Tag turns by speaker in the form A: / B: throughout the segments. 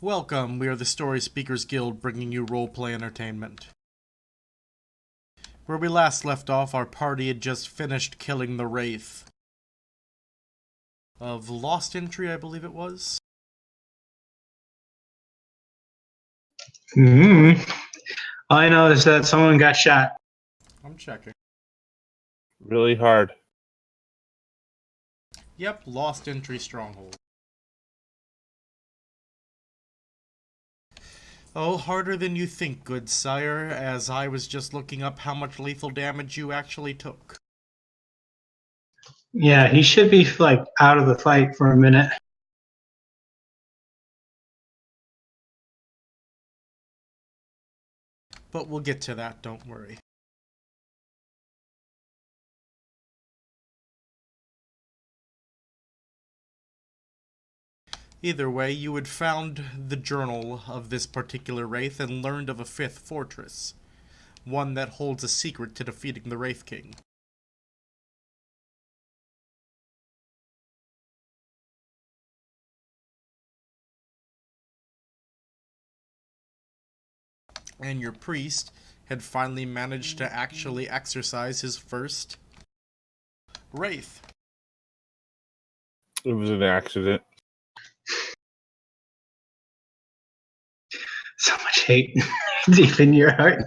A: Welcome, we are the Story Speakers Guild bringing you roleplay entertainment. Where we last left off, our party had just finished killing the Wraith of Lost Entry, I believe it was.
B: All I know is that someone got shot.
A: I'm checking.
C: Really hard.
A: Yep, Lost Entry Stronghold. Oh, harder than you think, good sire, as I was just looking up how much lethal damage you actually took.
B: Yeah, he should be out of the fight for a minute.
A: But we'll get to that, don't worry. Either way, you had found the journal of this particular Wraith and learned of a fifth fortress, one that holds a secret to defeating the Wraith King. And your priest had finally managed to actually exercise his first Wraith.
C: It was an accident.
B: So much hate deep in your heart.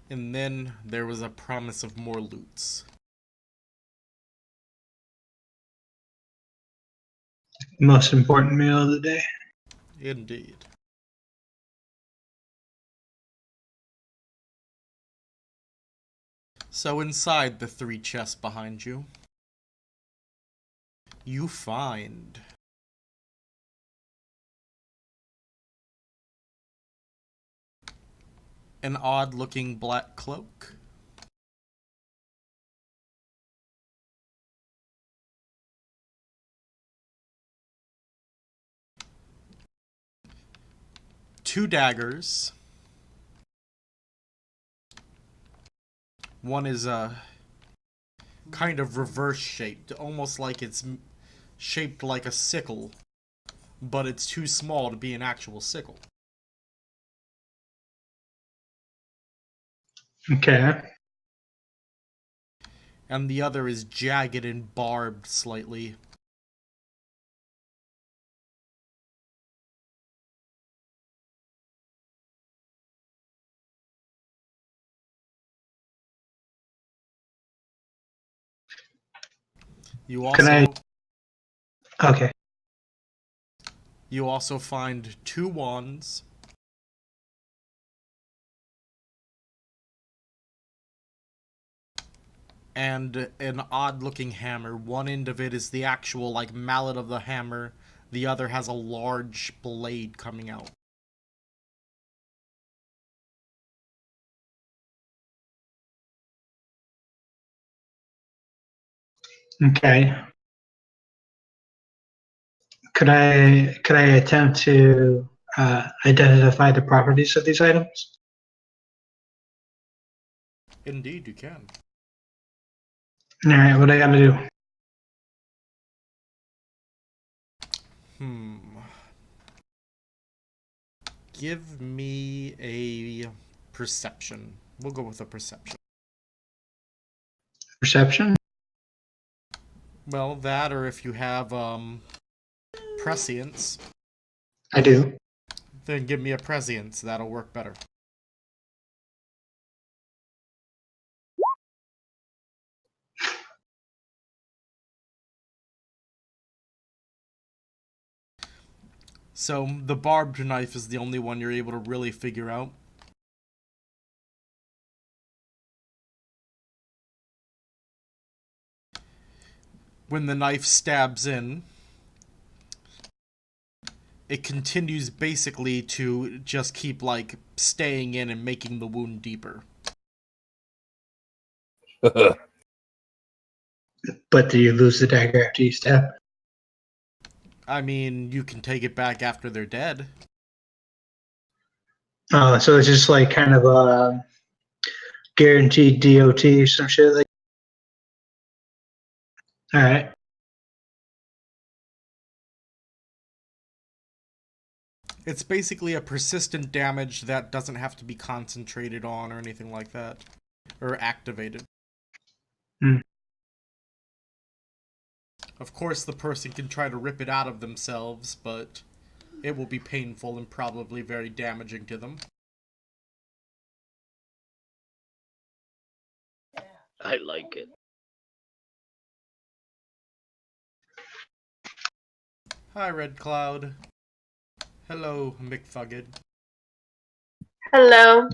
A: And then there was a promise of more loots.
B: Most important meal of the day.
A: Indeed. So inside the three chests behind you, you find an odd-looking black cloak. Two daggers. One is kind of reverse shaped, almost like it's shaped like a sickle, but it's too small to be an actual sickle.
B: Okay.
A: And the other is jagged and barbed slightly. You also
B: Okay.
A: You also find two wands, and an odd-looking hammer. One end of it is the actual, mallet of the hammer. The other has a large blade coming out.
B: Okay. Could I attempt to identify the properties of these items?
A: Indeed, you can.
B: All right. What I gotta do?
A: Give me a perception. We'll go with a perception.
B: Perception.
A: Well, that, or if you have, prescience,
B: I do.
A: then give me a prescience. That'll work better. So, the barbed knife is the only one you're able to really figure out. When the knife stabs in, it continues basically to just keep, staying in and making the wound deeper.
B: But do you lose the dagger after you stab?
A: I mean, you can take it back after they're dead.
B: Oh, so it's just kind of a guaranteed DOT or some shit like. All right.
A: It's basically a persistent damage that doesn't have to be concentrated on or anything like that. Or activated.
B: Hmm.
A: Of course, the person can try to rip it out of themselves, but it will be painful and probably very damaging to them.
D: I like it.
A: Hi, Red Cloud. Hello, McFugged.
E: Hello.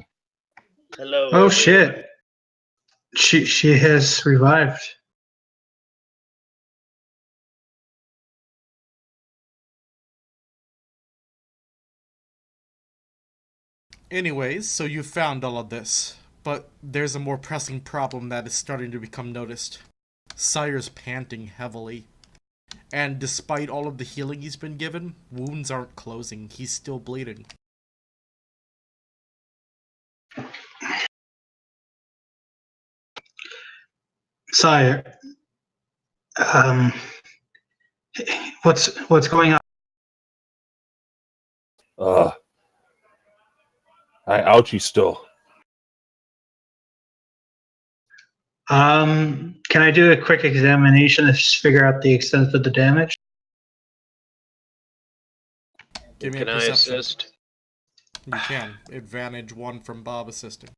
D: Hello.
B: Oh
D: everyone.
B: shit. She has revived.
A: Anyways, so you found all of this, but there's a more pressing problem that is starting to become noticed. Sire's panting heavily. And despite all of the healing he's been given, wounds aren't closing. He's still bleeding.
B: Sire, what's going on?
C: I ouchie still.
B: Can I do a quick examination to figure out the extent of the damage?
A: Give me
D: Can
A: a
D: I
A: perception.
D: assist?
A: You can. Advantage 1 from Bob assisting.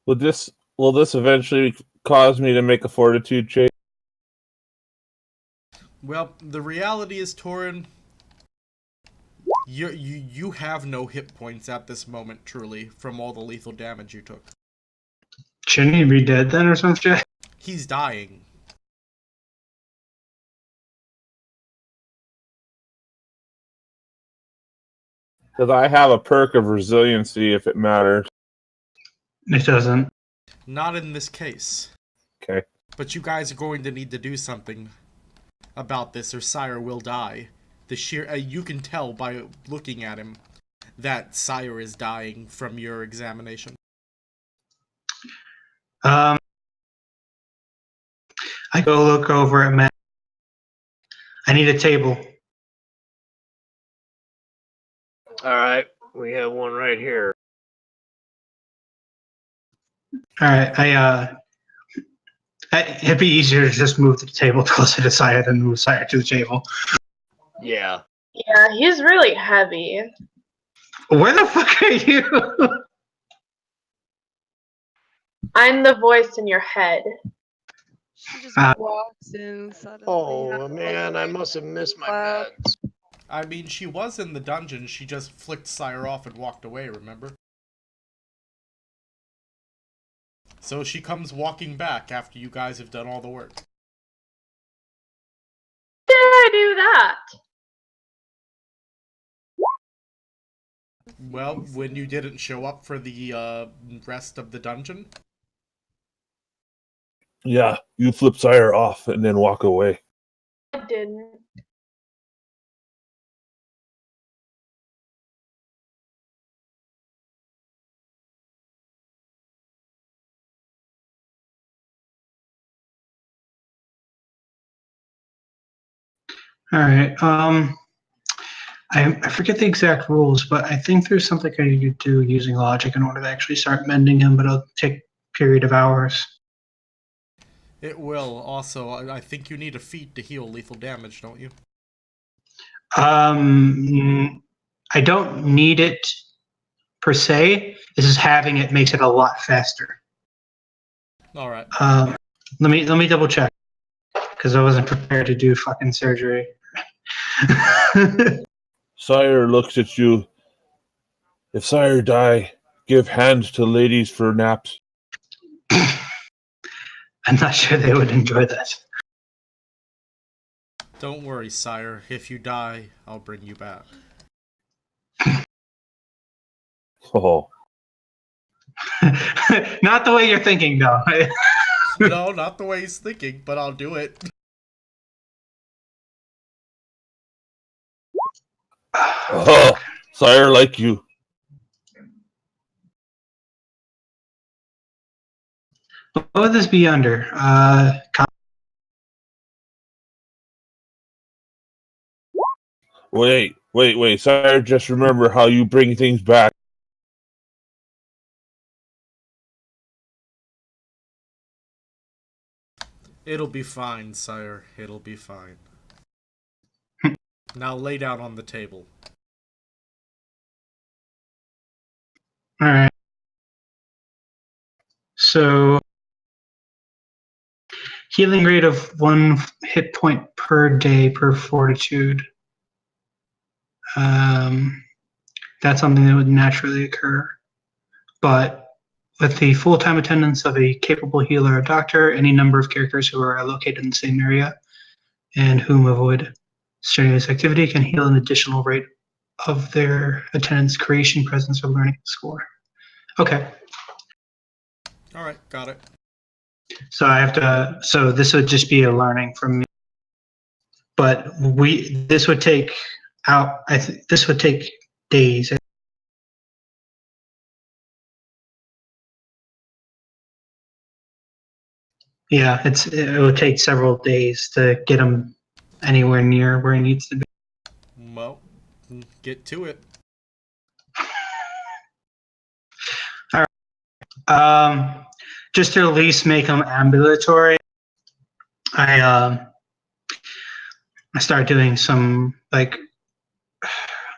C: Will this eventually cause me to make a fortitude check?
A: Well, the reality is, Torin, you have no hit points at this moment, truly, from all the lethal damage you took.
B: Shouldn't he be dead then or some shit?
A: He's dying.
C: Because I have a perk of resiliency if it matters.
B: It doesn't.
A: Not in this case.
C: Okay.
A: But you guys are going to need to do something about this, or Sire will die. The sheer you can tell by looking at him that Sire is dying from your examination.
B: I go look over at Matt. I need a table.
D: All right, we have one right here.
B: All right, it'd be easier to just move the table closer to Sire than move Sire to the table.
D: Yeah.
E: Yeah, he's really heavy.
B: Where the fuck are you?
E: I'm the voice in your head.
F: She just
B: Ah.
F: walks in suddenly.
D: Oh man, I must have missed my
F: Wow.
D: meds.
A: I mean, she was in the dungeon, she just flicked Sire off and walked away, remember? So she comes walking back after you guys have done all the work.
E: Did I do that?
A: Well, when you didn't show up for the rest of the dungeon?
C: Yeah, you flip Sire off and then walk away.
E: I didn't.
B: All right. I forget the exact rules, but I think there's something I need to do using logic in order to actually start mending him, but it'll take a period of hours.
A: It will. Also, I think you need a feat to heal lethal damage, don't you?
B: I don't need it per se. This is having it makes it a lot faster.
A: Alright.
B: Let me double check because I wasn't prepared to do fucking surgery.
C: Sire looks at you. If Sire die, give hand to ladies for naps.
B: I'm not sure they would enjoy that.
A: Don't worry, Sire. If you die, I'll bring you back.
C: Oh,
B: Not the way you're thinking, though.
A: No, not the way he's thinking, but I'll do it.
C: oh, Sire like you.
B: What would this be under?
C: Wait. Sire, just remember how you bring things back.
A: It'll be fine, sire. It'll be fine. Now lay down on the table.
B: All right. So, healing rate of 1 hit point per day per fortitude. That's something that would naturally occur. But with the full-time attendance of a capable healer or doctor, any number of characters who are located in the same area and whom avoid strenuous activity can heal an additional rate of their attendance, creation, presence, or learning score. Okay.
A: Alright, got it.
B: So I have to. So this would just be a learning from me. But this would take out. This would take days. Yeah, it would take several days to get him anywhere near where he needs to be.
A: Well, get to it.
B: All right. Just to at least make him ambulatory, I start doing some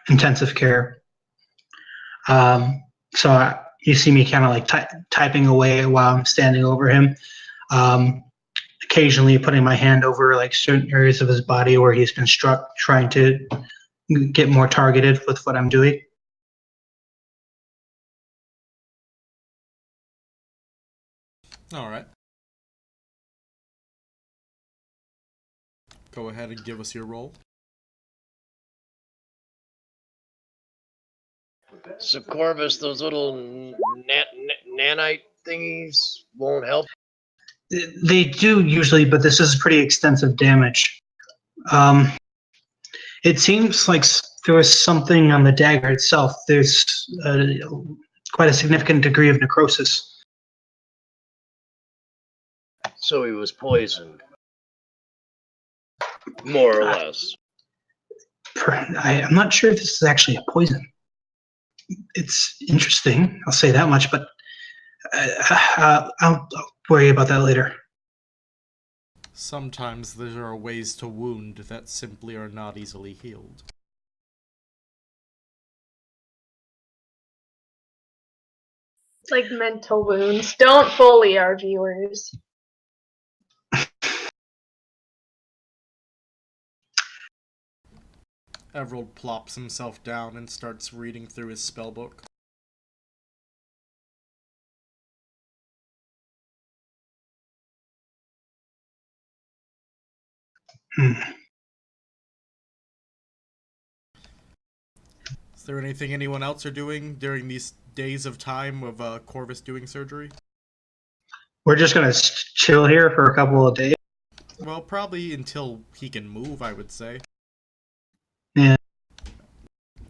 B: intensive care. So you see me kind of like typing away while I'm standing over him. Occasionally putting my hand over like certain areas of his body where he's been struck, trying to get more targeted with what I'm doing.
A: Alright. Go ahead and give us your roll.
D: So Corvus, those little nanite thingies won't help.
B: They do usually, but this is pretty extensive damage. It seems like there was something on the dagger itself. There's quite a significant degree of necrosis.
D: So he was poisoned, more or less.
B: I'm not sure if this is actually a poison. It's interesting, I'll say that much, but I'll worry about that later.
A: Sometimes there are ways to wound that simply are not easily healed.
E: It's like mental wounds. Don't bully our viewers.
A: Everald plops himself down and starts reading through his spellbook. Is there anything anyone else are doing during these days of time of Corvus doing surgery?
B: We're just gonna chill here for a couple of days.
A: Well, probably until he can move, I would say.
B: Yeah.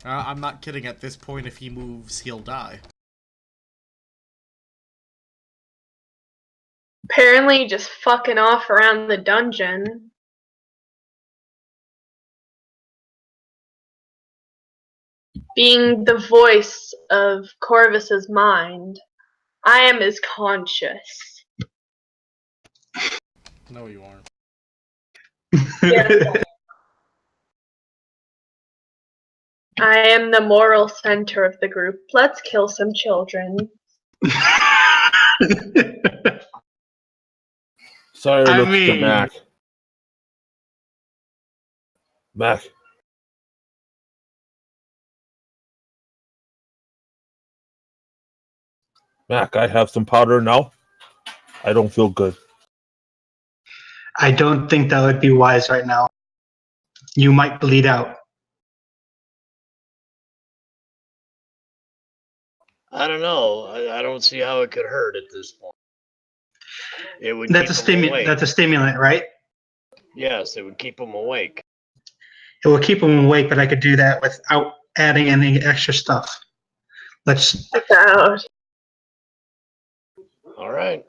A: I'm not kidding. At this point, if he moves, he'll die.
E: Apparently just fucking off around the dungeon. Being the voice of Corvus's mind, I am his conscience.
A: No, you aren't.
E: Yes. I am the moral center of the group. Let's kill some children.
C: Sire
B: I
C: looks to
B: mean-
C: Mac. Mac. Mac, I have some powder now. I don't feel good.
B: I don't think that would be wise right now. You might bleed out.
D: I don't know. I don't see how it could hurt at this point. It would
B: That's
D: keep him awake.
B: That's a stimulant, right?
D: Yes, it would keep him awake.
B: It will keep him awake, but I could do that without adding any extra stuff. Let's.
E: Check that out.
D: All right.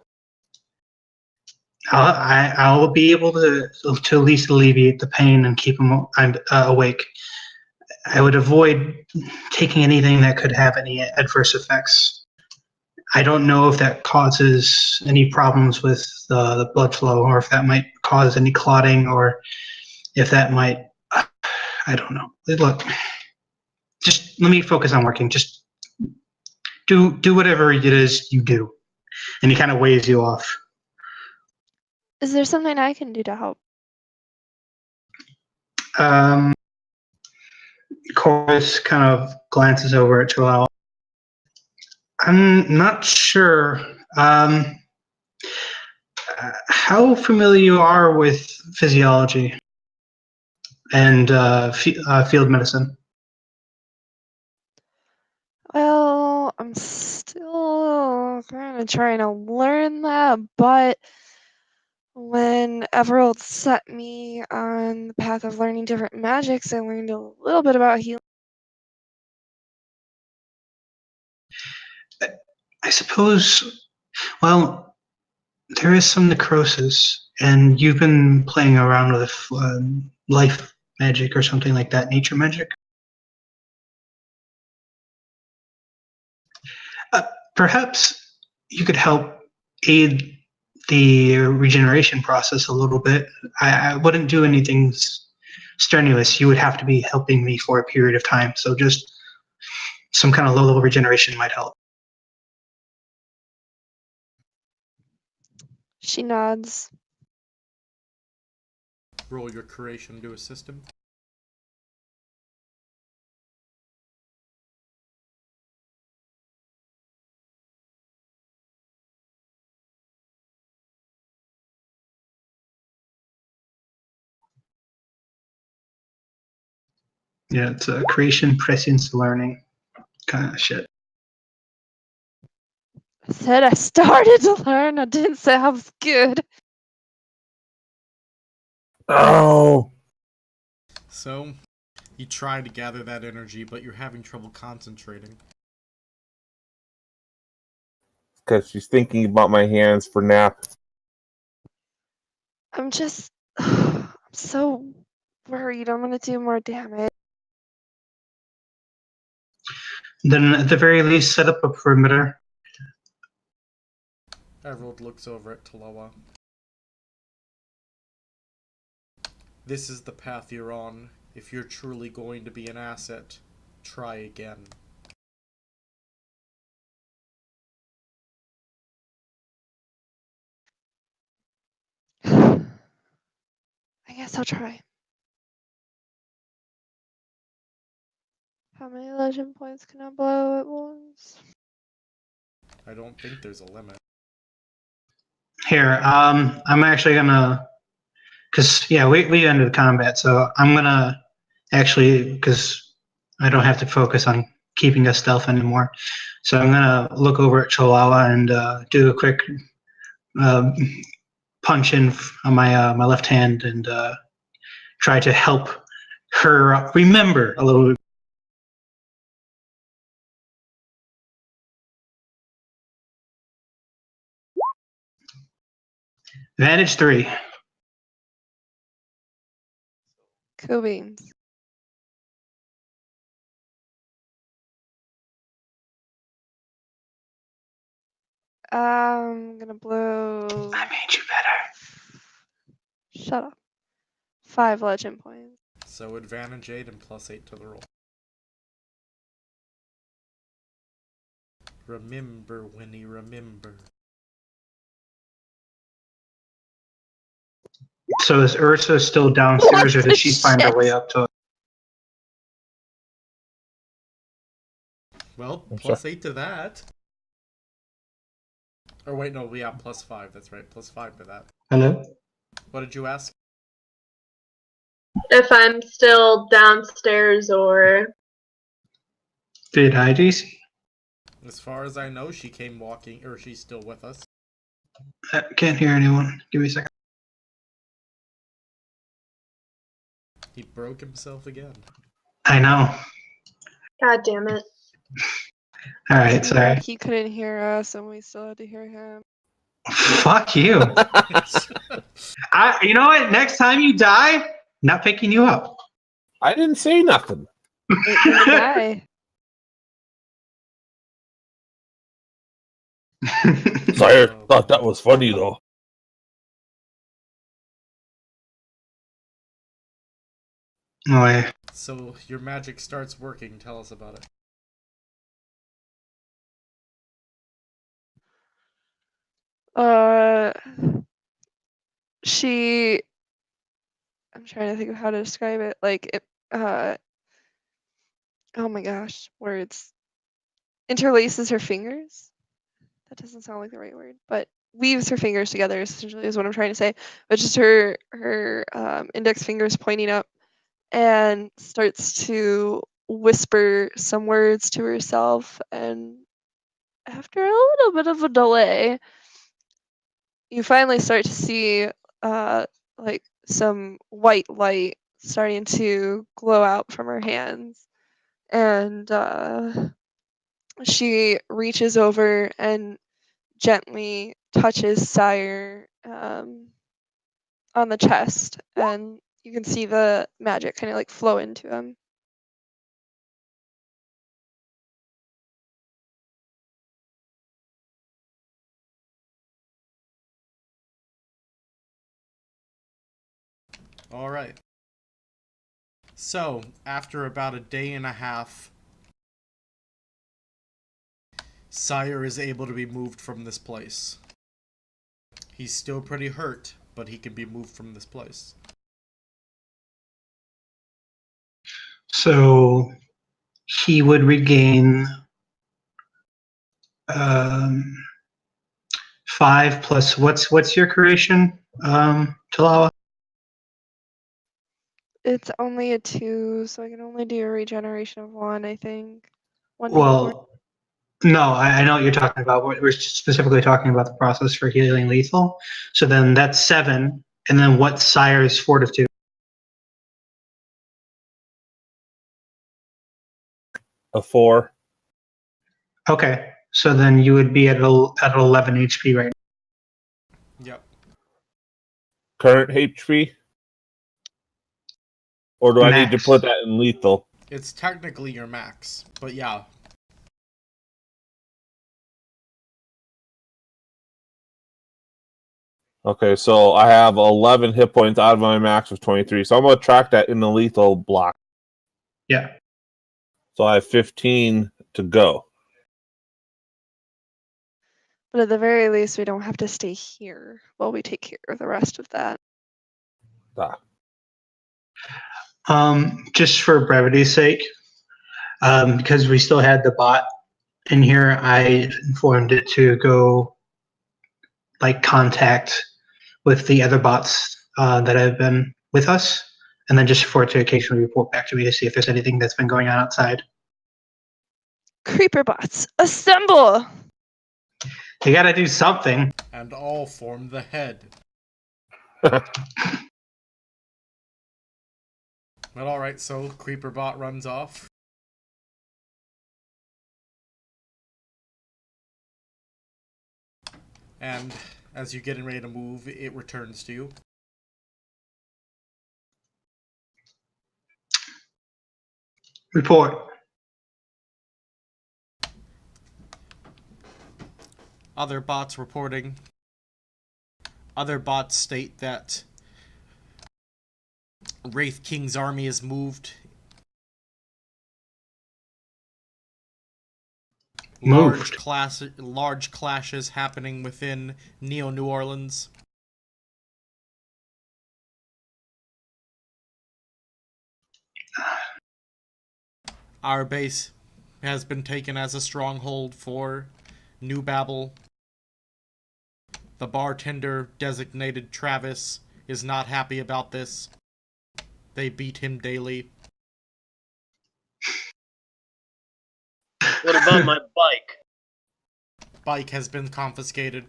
B: I'll be able to at least alleviate the pain and keep him awake. I would avoid taking anything that could have any adverse effects. I don't know if that causes any problems with the blood flow, or if that might cause any clotting, or if that might. I don't know. Look, just let me focus on working. Just do whatever it is you do. And he kind of waves you off.
F: Is there something I can do to help?
B: Chorus kind of glances over at Joel. I'm not sure how familiar you are with physiology and field medicine.
F: Well, I'm still kind of trying to learn that, but when Everald set me on the path of learning different magics, I learned a little bit about healing.
B: I suppose, well, there is some necrosis, and you've been playing around with life magic or something like that, nature magic. Perhaps you could help aid the regeneration process a little bit. I wouldn't do anything strenuous. You would have to be helping me for a period of time, so just some kind of low-level regeneration might help.
F: She nods.
A: Roll your curation to assist him.
B: Yeah, it's a creation, prescience, learning kind of shit.
F: I said I started to learn. I didn't say I was good.
C: Oh,
A: So, you try to gather that energy, but you're having trouble concentrating.
C: because she's thinking about my hands for nap.
F: I'm just. I'm so worried I'm gonna do more damage.
B: Then, at the very least, set up a perimeter.
A: Everald looks over at Taloa. This is the path you're on. If you're truly going to be an asset, try again.
F: I guess I'll try. How many legend points can I blow at once?
A: I don't think there's a limit.
B: Here, I'm actually gonna, because yeah, we ended the combat, so I'm gonna actually, because I don't have to focus on keeping us stealth anymore. So I'm gonna look over at Chihuahua and do a quick punch in on my left hand and try to help her remember a little bit. Advantage 3.
F: Cool beans. I'm gonna blow.
B: I made you better.
F: Shut up. 5 legend points.
A: So advantage 8 and plus 8 to the roll. Remember, Winnie, remember.
B: So is Ursa still downstairs, or
F: What
B: did
F: the
B: she find her
F: shit?
B: way up to it?
A: Well,
C: I'm
A: plus 8 to that. Or wait, no, yeah, plus 5, that's right. Plus 5 to that.
B: Hello?
A: What did you ask?
E: If I'm still downstairs or.
B: Did I, DC?
A: As far as I know, she came walking, or she's still with us.
B: I can't hear anyone. Give me a second.
A: He broke himself again.
B: I know.
E: God damn it.
B: All right, sorry.
F: He couldn't hear us and we still had to hear him.
B: Fuck you. You know what? Next time you die, not picking you up.
C: I didn't say nothing.
F: Wait for the guy.
C: Sire thought that was funny, though.
B: Oh, yeah.
A: So your magic starts working. Tell us about it.
F: She. I'm trying to think of how to describe it. Like it. Oh my gosh, words. Interlaces her fingers. That doesn't sound like the right word, but weaves her fingers together. Essentially, is what I'm trying to say. But just her index fingers pointing up, and starts to whisper some words to herself. And after a little bit of a delay, you finally start to see like some white light starting to glow out from her hands, and she reaches over and gently touches Sire on the chest, and you can see the magic kind of like flow into him.
A: All right. So, after about a day and a half, Sire is able to be moved from this place. He's still pretty hurt, but he can be moved from this place.
B: So he would regain 5 plus what's your creation, Talawa?
F: It's only a 2, so I can only do a regeneration of 1, I think. 1d4.
B: Well, no, I know what you're talking about. We're specifically talking about the process for healing lethal. So then that's 7, and then what's Sire's fortitude?
C: A 4.
B: Okay, so then you would be at 11 HP right now.
A: Yep.
C: Current HP? Or do I need to
B: Max.
C: put that in lethal?
A: It's technically your max, but yeah.
C: Okay, so I have 11 hit points out of my max of 23. So I'm going to track that in the lethal block.
B: Yeah.
C: So I have 15 to go.
F: But at the very least, we don't have to stay here while we take care of the rest of that.
C: Ah.
B: Just for brevity's sake, because we still had the bot in here, I informed it to go like contact with the other bots that have been with us, and then just for it to occasionally report back to me to see if there's anything that's been going on outside.
F: Creeper bots, assemble!
B: You gotta do something.
A: And all form the head. Well, alright, so Creeperbot runs off. And as you're getting ready to move, it returns to you.
B: Report.
A: Other bots reporting. Other bots state that Wraith King's army is moved.
B: Moved.
A: Large clashes happening within Neo-New Orleans. Our base has been taken as a stronghold for New Babel. The bartender, designated Travis, is not happy about this. They beat him daily.
D: What about my bike?
A: Bike has been confiscated.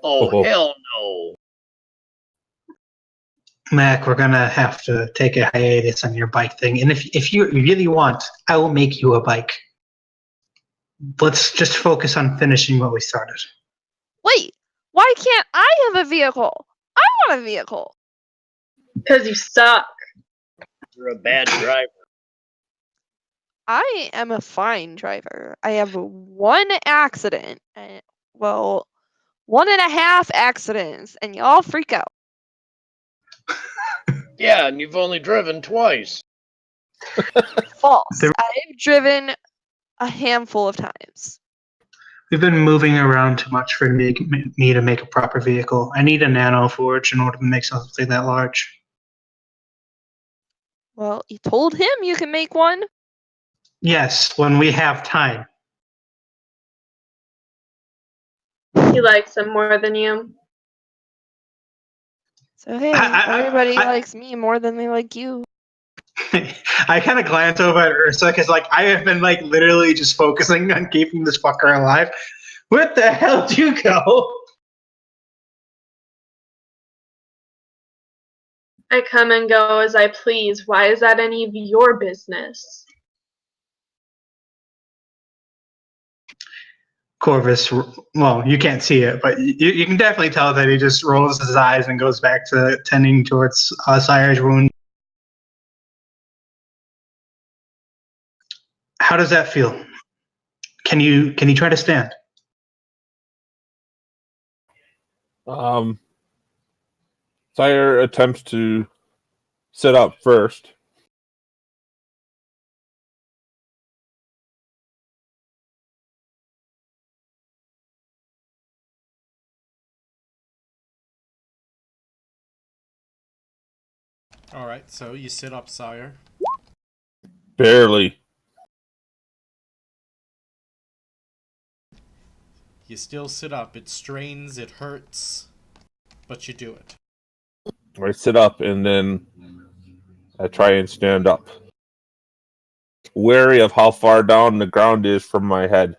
D: Oh, hell no.
B: Mac, we're gonna have to take a hiatus on your bike thing, and if you really want, I will make you a bike. let's just focus on finishing what we started.
F: Wait, why can't I have a vehicle? I want a vehicle.
E: Because you suck.
D: You're a bad driver.
F: I am a fine driver. I have one accident. Well, 1.5 accidents, and y'all freak out.
D: Yeah, and you've only driven twice.
F: False.
B: There-
F: I've driven a handful of times.
B: We've been moving around too much for me to make a proper vehicle. I need a nano forge in order to make something that large.
F: Well, you told him you can make one.
B: Yes, when we have time.
E: He likes him more than you.
F: So hey,
B: I-
F: everybody
B: I-
F: likes me more than they like you.
B: I kind of glance over at Ursa because, like, I have been like literally just focusing on keeping this fucker alive. Where the hell did you go?
E: I come and go as I please. Why is that any of your business?
B: Corvus, well, you can't see it, but you can definitely tell that he just rolls his eyes and goes back to tending towards Sire's wound. How does that feel? Can you try to stand?
C: Sire attempts to sit up first.
A: Alright, so you sit up, sire.
C: Barely.
A: You still sit up. It strains, it hurts, but you do it.
C: I sit up and then I try and stand up. Wary of how far down the ground is from my head.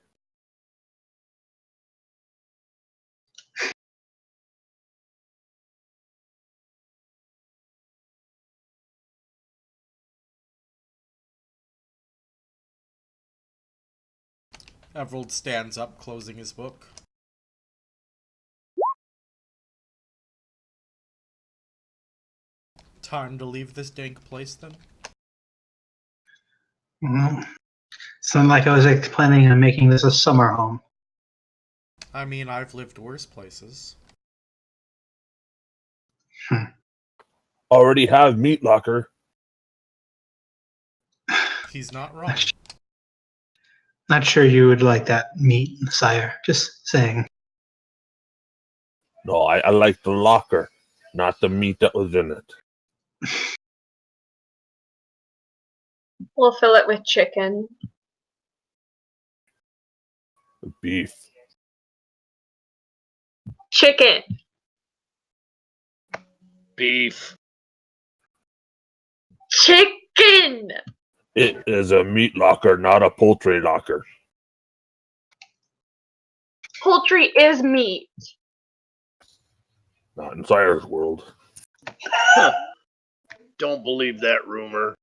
A: Everald stands up, closing his book. Time to leave this dank place, then?
B: Well, it's not like I was planning on making this a summer home.
A: I mean, I've lived worse places.
C: Already have meat locker.
A: He's not wrong.
B: Not sure you would like that meat, Sire. Just saying.
C: No, I like the locker, not the meat that was in it.
E: We'll fill it with chicken.
C: Beef.
E: Chicken!
D: Beef.
E: Chicken!
C: It is a meat locker, not a poultry locker.
E: Poultry is meat.
C: Not in Sire's world.
D: Huh. Don't believe that rumor.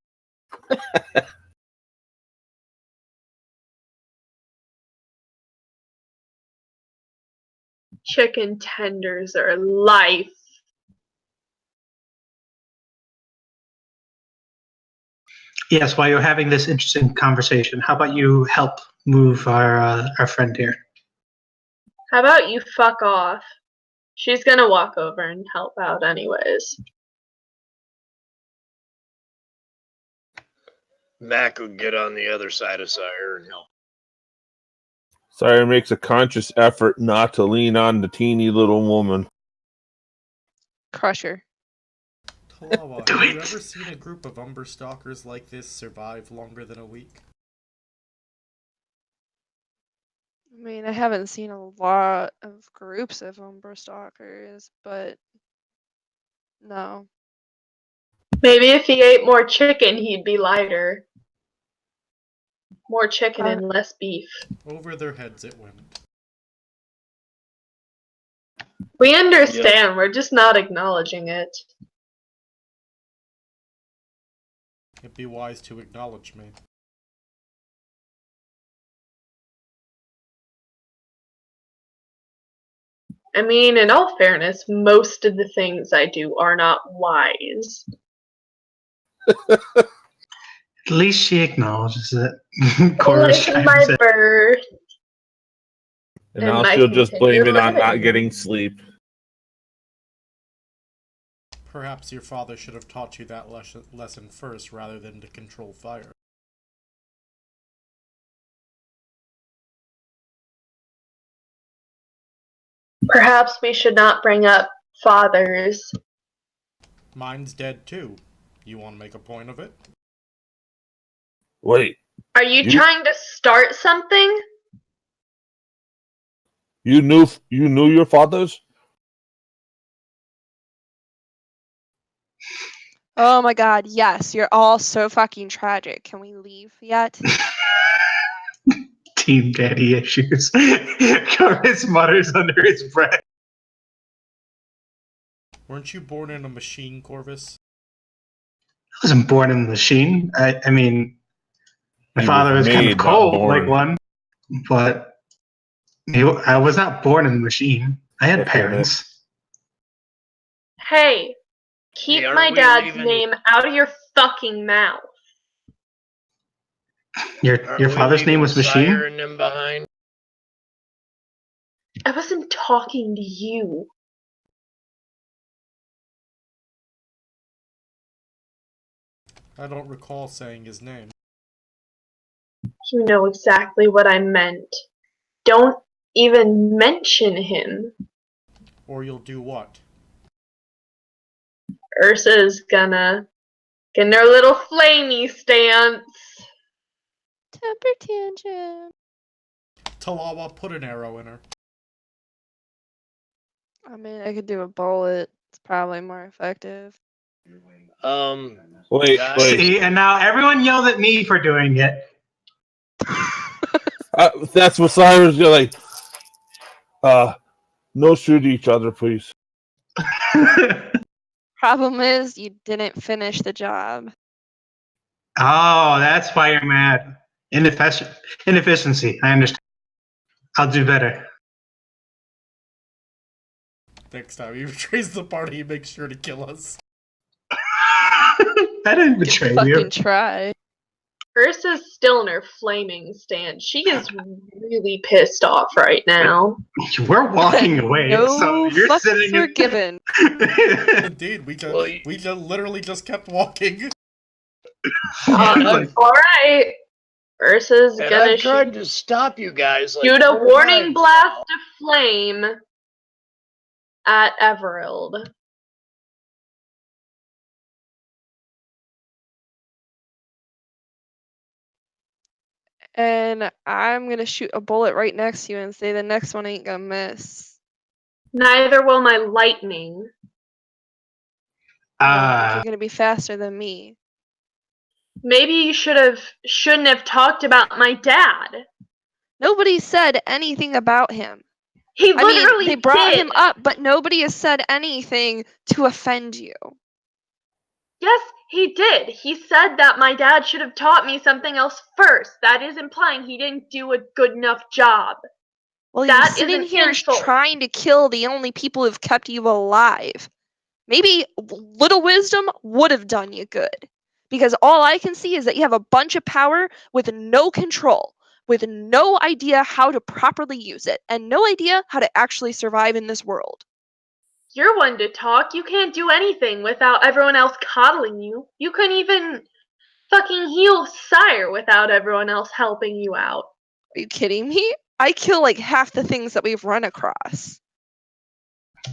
E: Chicken tenders are life.
B: Yes, while you're having this interesting conversation, how about you help move our friend here?
E: How about you fuck off? She's gonna walk over and help out anyways.
D: Mac will get on the other side of Sire and help.
C: Sire makes a conscious effort not to lean on the teeny little woman.
F: Crusher.
A: Talawa,
B: Do
A: have you
B: it.
A: ever seen a group of Umbra stalkers like this survive longer than a week?
F: I mean, I haven't seen a lot of groups of Umbra Stalkers, but no.
E: Maybe if he ate more chicken, he'd be lighter. More chicken and less beef.
A: Over their heads it went.
E: We understand, we're just not acknowledging it.
A: It'd be wise to acknowledge me.
E: I mean, in all fairness, most of the things I do are not wise.
B: At least she acknowledges it. Corvus
E: Like my
B: chimes in.
E: birth
C: And
E: and
C: now
E: my
C: she'll just blame
E: continual
C: it on not
E: living.
C: getting sleep.
A: Perhaps your father should have taught you that lesson first rather than to control fire.
E: Perhaps we should not bring up fathers.
A: Mine's dead too. You want to make a point of it?
C: Wait,
E: Are you trying to start something?
C: you knew your fathers?
F: Oh my god, yes, you're all so fucking tragic. Can we leave yet?
B: Team daddy issues. Corvus mutters under his breath.
A: Weren't you born in a machine, Corvus?
B: I wasn't born in the machine. I mean, my
C: He
B: father was kind of
C: made, not
B: cold
C: born.
B: like one, but I was not born in the machine. I had
C: Okay,
B: parents.
E: Hey, keep
D: Hey, aren't
E: my
D: we
E: dad's
D: leaving?
E: name out of your fucking mouth.
B: Your
D: Aren't we
B: father's name
D: leaving
B: was Machine?
D: Sire and them behind?
E: I wasn't talking to you.
A: I don't recall saying his name.
E: You know exactly what I meant. Don't even mention him.
A: Or you'll do what?
E: Ursa's gonna get in her little flamey stance.
F: Temper tantrum.
A: Talawa, put an arrow in her.
F: I mean, I could do a bullet. It's probably more effective.
C: Wait,
D: guys,
C: wait.
B: See, and now everyone yelled at me for doing it.
C: That's what Cyrus, you're like, no shoot each other, please.
F: Problem is, you didn't finish the job.
B: Oh, that's why you're mad. Inefficiency. I understand. I'll do better.
A: Next time he betrays the party, he makes sure to kill us.
B: I didn't betray
F: Fucking
B: you.
F: try.
E: Ursa's still in her flaming stance. She is really pissed off right now.
B: We're walking away,
F: No
B: so you're
F: fucks
B: sitting
F: were
B: in.
F: given.
A: Indeed, we
D: Well,
A: literally just kept walking.
B: Like,
E: Alright. Ursa's
D: and
E: gonna
D: I've tried to stop you guys like
E: shoot a
D: 4
E: warning
D: times
E: blast
D: now.
E: of flame at Everald.
F: And I'm gonna shoot a bullet right next to you and say the next one ain't gonna miss.
E: Neither will my lightning.
F: I don't think you're gonna be faster than me.
E: Maybe you shouldn't have talked about my dad.
F: Nobody said anything about him.
E: He
F: I mean,
E: literally
F: they brought
E: did.
F: him up, but nobody has said anything to offend you.
E: Yes, he did. He said that my dad should have taught me something else first. That is implying he didn't do a good enough job.
F: Well,
E: That
F: you're
E: is
F: sitting
E: an
F: here
E: insult.
F: trying to kill the only people who've kept you alive. Maybe little wisdom would have done you good. Because all I can see is that you have a bunch of power with no control, with no idea how to properly use it, and no idea how to actually survive in this world.
E: You're one to talk. You can't do anything without everyone else coddling you. You couldn't even fucking heal Sire without everyone else helping you out.
F: Are you kidding me? I kill like half the things that we've run across.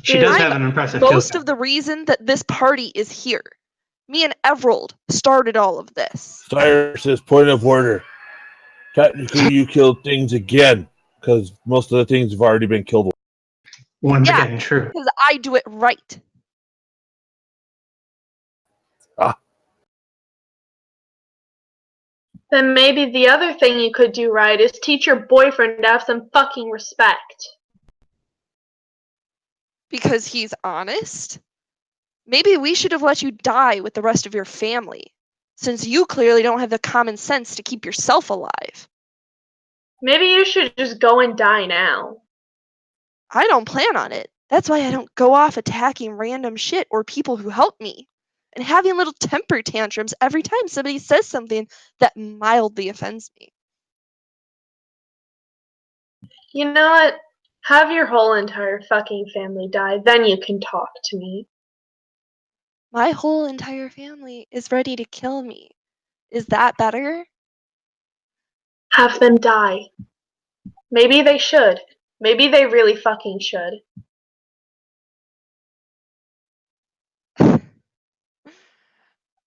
B: she does
F: I'm
B: have an impressive kill
F: Most
B: count.
F: of the reason that this party is here. Me and Everald started all of this.
C: Cyrus says, point of order. Technically, you killed things again, because most of the things have already been killed.
B: Once
F: Yeah.
B: again, true.
F: Because I do it right.
E: Then maybe the other thing you could do right is teach your boyfriend to have some fucking respect.
F: Because he's honest? Maybe we should have let you die with the rest of your family, since you clearly don't have the common sense to keep yourself alive.
E: Maybe you should just go and die now.
F: I don't plan on it. That's why I don't go off attacking random shit or people who help me. And having little temper tantrums every time somebody says something that mildly offends me.
E: You know what? Have your whole entire fucking family die, then you can talk to me.
F: My whole entire family is ready to kill me. Is that better?
E: Have them die. Maybe they should. Maybe they really fucking should.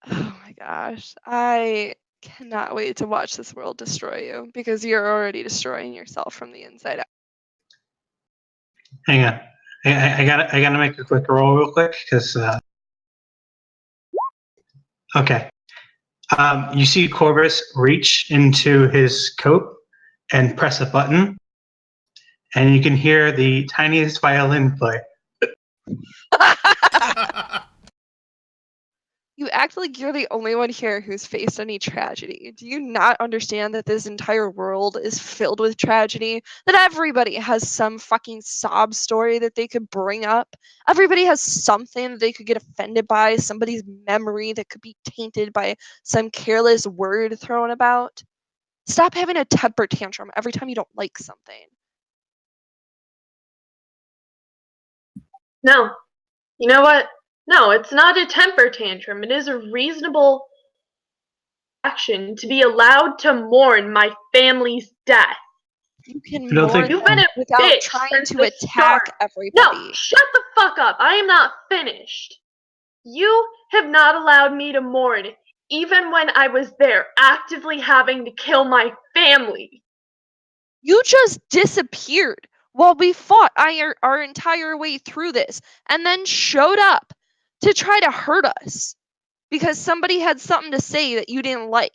F: Oh my gosh. I cannot wait to watch this world destroy you because you're already destroying yourself from the inside out.
B: Hang on. I gotta make a quick roll real quick because okay. You see Corvus reach into his coat and press a button, and you can hear the tiniest violin play.
F: You act like you're the only one here who's faced any tragedy. Do you not understand that this entire world is filled with tragedy? That everybody has some fucking sob story that they could bring up? Everybody has something that they could get offended by, somebody's memory that could be tainted by some careless word thrown about? Stop having a temper tantrum every time you don't like something.
E: No. You know what? No, it's not a temper tantrum. It is a reasonable action to be allowed to mourn my family's death.
F: You can
B: I don't
F: mourn
B: think-
E: You've been a
F: without
E: bitch
F: trying
E: since
F: to
E: the
F: attack
E: start.
F: everybody.
E: No, shut the fuck up. I am not finished. You have not allowed me to mourn, even when I was there actively having to kill my family.
F: You just disappeared while we fought our entire way through this and then showed up to try to hurt us because somebody had something to say that you didn't like.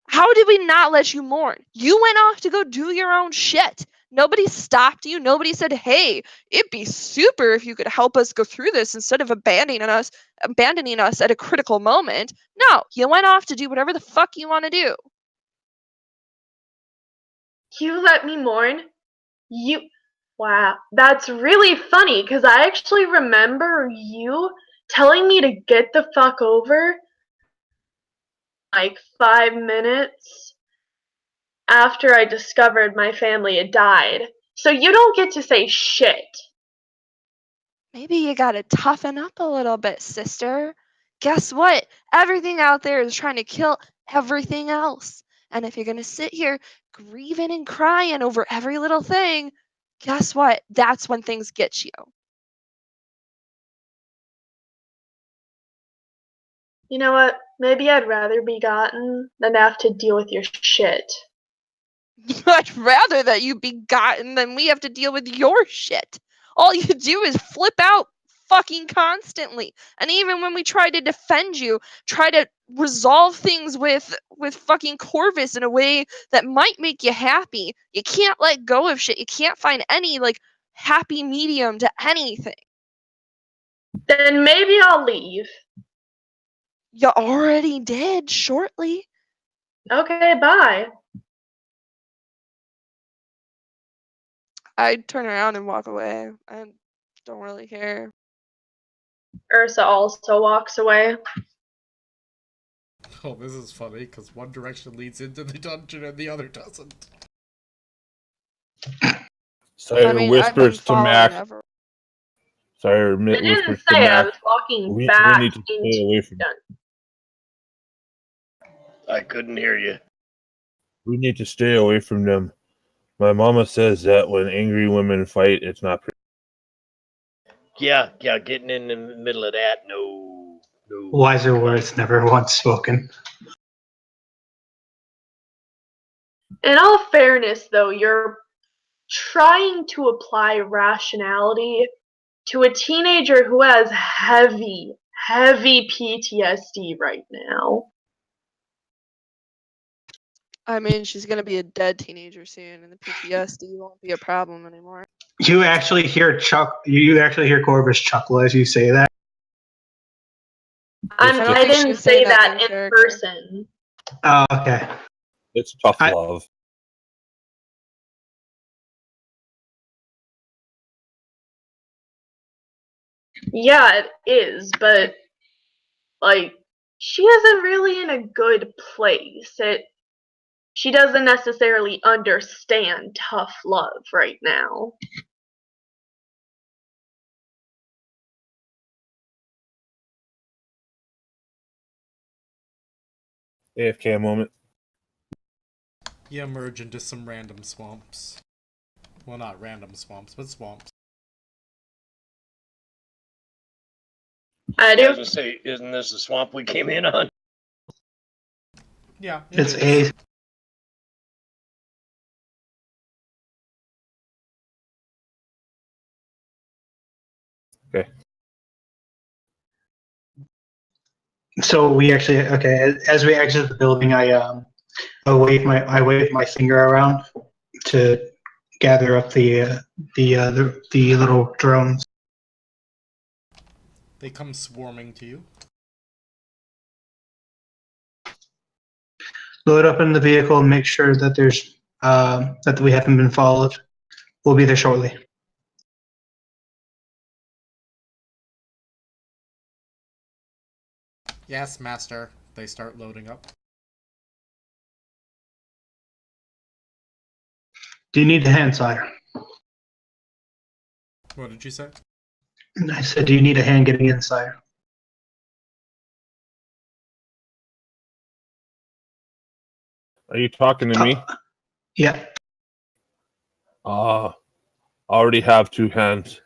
F: How did we not let you mourn? You went off to go do your own shit. Nobody stopped you. Nobody said, "Hey, it'd be super if you could help us go through this instead of abandoning us at a critical moment." No, you went off to do whatever the fuck you want to do.
E: You let me mourn? Wow, that's really funny because I actually remember you telling me to get the fuck over like 5 minutes after I discovered my family had died. So you don't get to say shit.
F: Maybe you gotta toughen up a little bit, sister. Guess what? Everything out there is trying to kill everything else. And if you're gonna sit here grieving and crying over every little thing, guess what? That's when things get you.
E: You know what? Maybe I'd rather be gotten than have to deal with your shit.
F: I'd rather that you be gotten than we have to deal with your shit. All you do is flip out fucking constantly. And even when we try to defend you, try to resolve things with fucking Corvus in a way that might make you happy, you can't let go of shit. You can't find any like happy medium to anything.
E: Then maybe I'll leave.
F: You already did shortly.
E: Okay, bye.
F: I'd turn around and walk away. I don't really care.
E: Ursa also walks away.
A: Oh, this is funny, because one direction leads into the dungeon and the other doesn't.
C: Sire
F: I've been
C: whispers to
F: following
C: Mac.
F: everyone.
C: Sire
E: I didn't
C: whispers to
E: say I
C: Mac.
E: was walking
C: We
E: back
C: need to stay
E: into
C: away
E: the
C: from.
E: dungeon.
D: I couldn't hear you.
C: We need to stay away from them. My mama says that when angry women fight, it's not pretty.
D: Yeah, getting in the middle of that, no.
B: Wiser words never once spoken.
E: In all fairness, though, you're trying to apply rationality to a teenager who has heavy PTSD right now.
F: I mean, she's gonna be a dead teenager soon, and the PTSD won't be a problem anymore.
B: You actually hear You actually hear Corvus chuckle as you say that.
F: I don't
E: I
F: think she
E: didn't
F: would say
E: say
F: that
E: that
F: in
E: in
F: character.
E: person.
B: Oh, okay.
C: It's tough
B: I-
C: love.
E: Yeah, it is, but like she isn't really in a good place. She doesn't necessarily understand tough love right now.
C: AFK a moment.
A: You emerge into some random swamps. Well, not random swamps, but swamps.
E: I
D: I was
E: do.
D: gonna say, isn't this the swamp we came in on?
A: Yeah,
B: It's
A: is.
B: a
C: Okay.
B: So we actually as we exit the building, I wave my finger around to gather up the little drones.
A: They come swarming to you.
B: Load up in the vehicle and make sure that that we haven't been followed. We'll be there shortly.
A: Yes, master. They start loading up.
B: Do you need a hand, sire?
A: What did you say?
B: I said, do you need a hand getting in, sire?
C: Are you talking to me?
B: Yeah.
C: Already have 2 hands.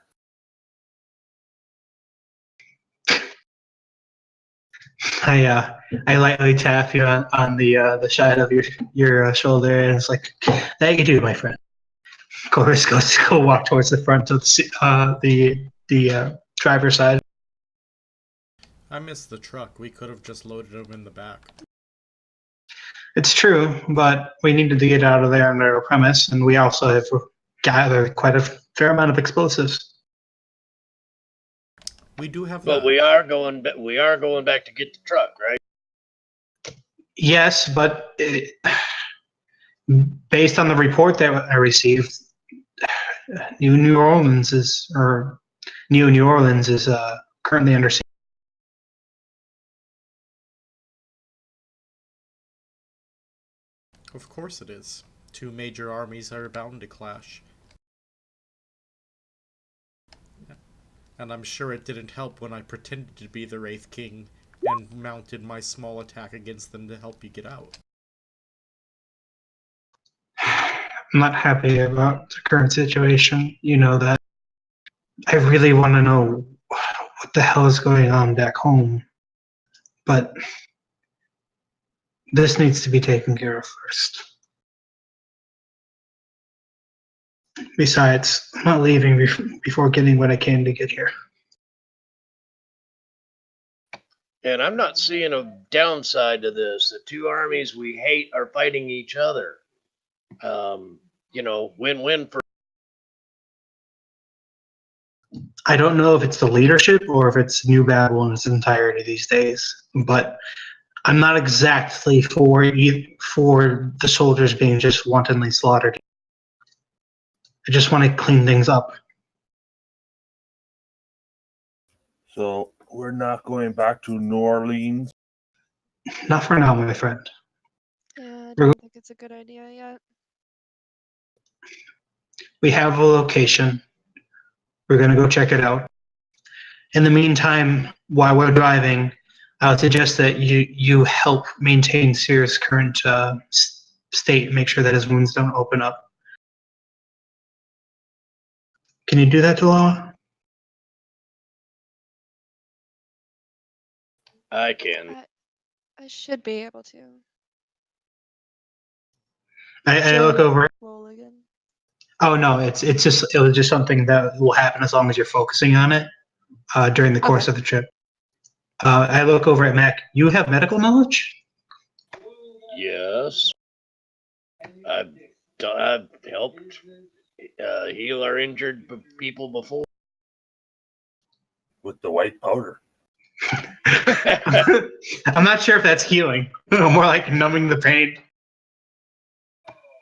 B: I lightly tap you on the side of your shoulder, and it's like, that you do, my friend. Chorus goes go walk towards the front of the driver's side.
A: I missed the truck. We could have just loaded them in the back.
B: It's true, but we needed to get out of there on our premise, and we also have gathered quite a fair amount of explosives.
A: We do have
D: But
A: that.
D: we are going back to get the truck, right?
B: Yes, but based on the report that I received, New Orleans is currently under siege.
A: Of course it is. 2 major armies are bound to clash. And I'm sure it didn't help when I pretended to be the Wraith King and mounted my small attack against them to help you get out.
B: I'm not happy about the current situation. You know that. I really want to know what the hell is going on back home, but this needs to be taken care of first. Besides, I'm not leaving before getting what I came to get here.
D: And I'm not seeing a downside to this. The 2 armies we hate are fighting each other. Win-win for.
B: I don't know if it's the leadership or if it's New Babel in its entirety these days, but I'm not exactly for the soldiers being just wantonly slaughtered. I just want to clean things up.
C: So we're not going back to New Orleans.
B: Not for now, my friend.
F: Yeah, I don't think it's a good idea yet.
B: We have a location. We're going to go check it out. In the meantime, while we're driving, I would suggest that you help maintain Sear's current state, make sure that his wounds don't open up. Can you do that, Delawa?
D: I can.
F: I should be able to.
B: I look over.
F: Roll again.
B: Oh no, it was just something that will happen as long as you're focusing on it during the course of the trip. I look over at Mac. You have medical knowledge?
D: Yes. I've helped heal our injured people before.
C: With the white powder.
B: I'm not sure if that's healing. More like numbing the pain.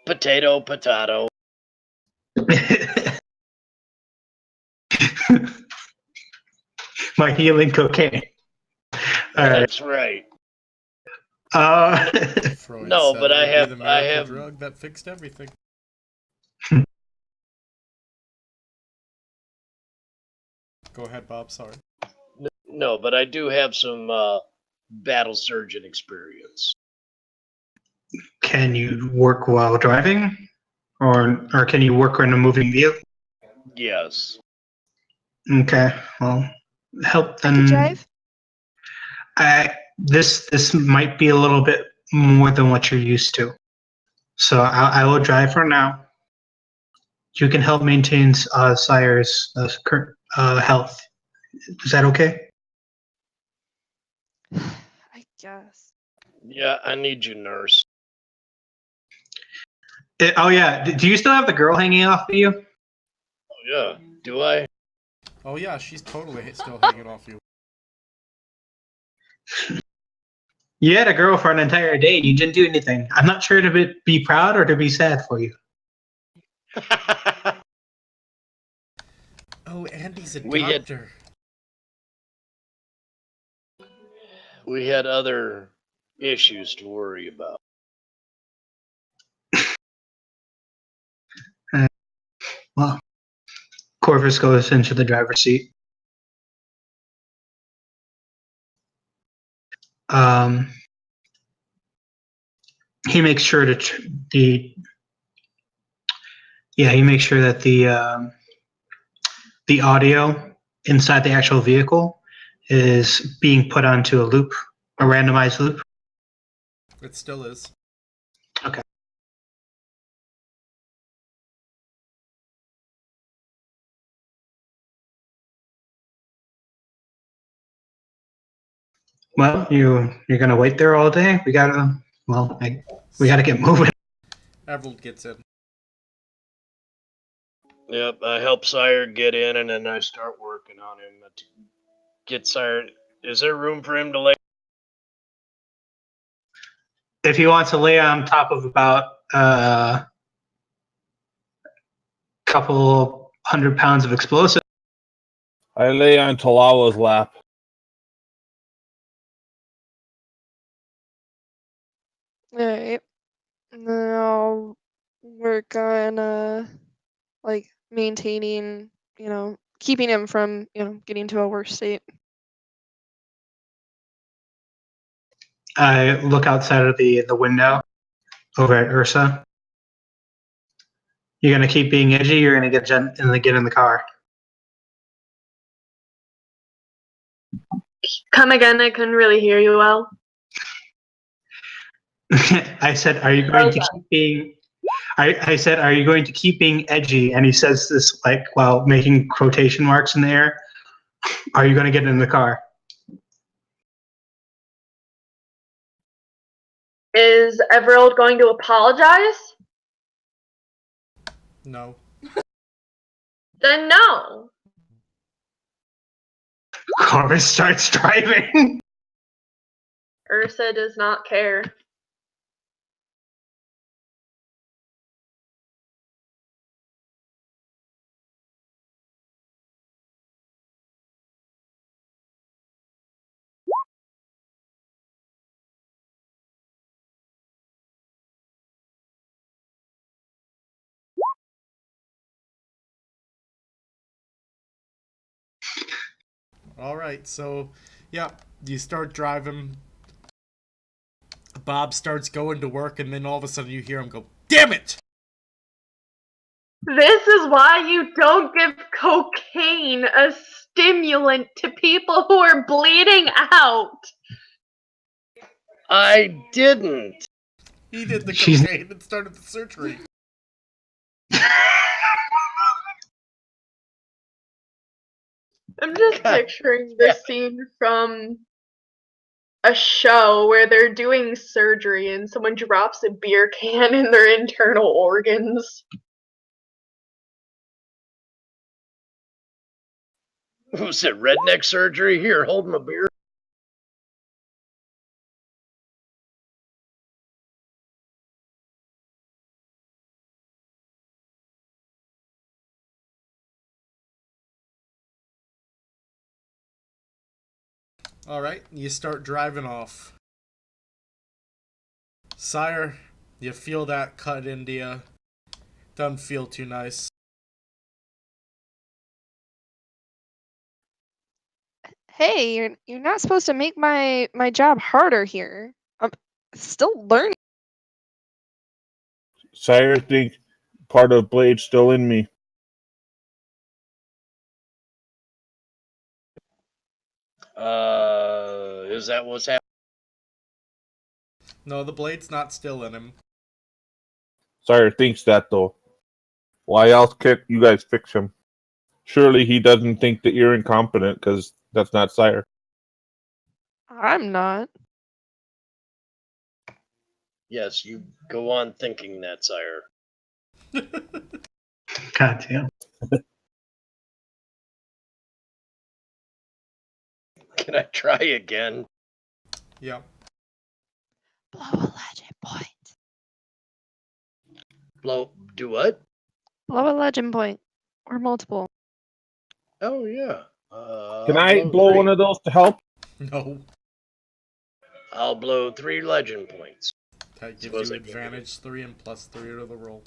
D: Potato.
B: my healing cocaine. All right.
D: That's right.
A: Freud
D: No,
A: said
D: but
A: it
D: I
A: would be the
D: have
A: miracle drug that fixed everything. Go ahead, Bob. Sorry.
D: no, but I do have some battle surgeon experience.
B: Can you work while driving, or can you work in a moving vehicle?
D: Yes.
B: Okay, well, help
F: I could
B: then.
F: drive.
B: This might be a little bit more than what you're used to, so I will drive for now. You can help maintain Sire's current health. Is that okay?
F: I guess.
D: Yeah, I need you, nurse.
B: Oh yeah, do you still have the girl hanging off of you?
D: Oh, yeah. Do I?
A: Oh yeah, she's totally still hanging off you.
B: You had a girl for an entire day. You didn't do anything. I'm not sure to be proud or to be sad for you.
A: Oh, Andy's a
D: We had-
A: doctor.
D: We had other issues to worry about.
B: Well, Corvus goes into the driver's seat. He makes sure that he makes sure that the audio inside the actual vehicle is being put onto a randomized loop.
A: It still is.
B: Okay. Well, you're gonna wait there all day. We gotta get moving.
A: Everald gets in.
D: Yep, I help Sire get in, and then I start working on him to get Sire. Is there room for him to lay?
B: If he wants to lay on top of about couple 100 pounds of explosive.
C: I lay on Talawa's lap.
F: Alright. Now work on like maintaining, keeping him from, getting to a worse state.
B: I look outside of the window over at Ursa. You're gonna keep being edgy. You're gonna get in the car.
E: Come again, I couldn't really hear you well.
B: I said, "Are you going to keep being?" I said, "Are you going to keep being edgy?" And he says this like while making quotation marks in the air. Are you going to get in the car?
E: Is Everald going to apologize?
A: No.
E: Then no.
B: Corvus starts driving.
E: Ursa does not care.
A: Alright, so, yeah, you start driving. Bob starts going to work, and then all of a sudden you hear him go, "Damn it!"
E: This is why you don't give cocaine, a stimulant, to people who are bleeding out.
D: I didn't.
A: He did the
B: She's-
A: cocaine and started the surgery.
E: I'm just
D: God.
E: picturing this scene from a show where they're doing surgery and someone drops a beer can in their internal organs.
D: Who's it? Redneck surgery? Here, hold my beer.
A: Alright, you start driving off. Sire, you feel that cut into you. Doesn't feel too nice.
F: Hey, you're not supposed to make my job harder here. I'm still learning.
C: Sire, think part of Blade's still in me.
D: Is that what's happening?
A: No, the blade's not still in him.
C: Sire thinks that, though. Why else can't you guys fix him? Surely he doesn't think that you're incompetent, because that's not Sire.
F: I'm not.
D: Yes, you go on thinking that, sire.
B: God damn.
D: Can I try again?
A: Yeah.
F: Blow a legend point.
D: Do what?
F: Blow a legend point. Or multiple.
D: Oh, yeah.
C: Can
D: I'll
C: I blow
D: 3.
C: one of those to help?
A: No.
D: I'll blow 3 legend points.
A: That gives
D: Suppose
A: you
D: I can give
A: advantage 3 and plus 3 to the roll.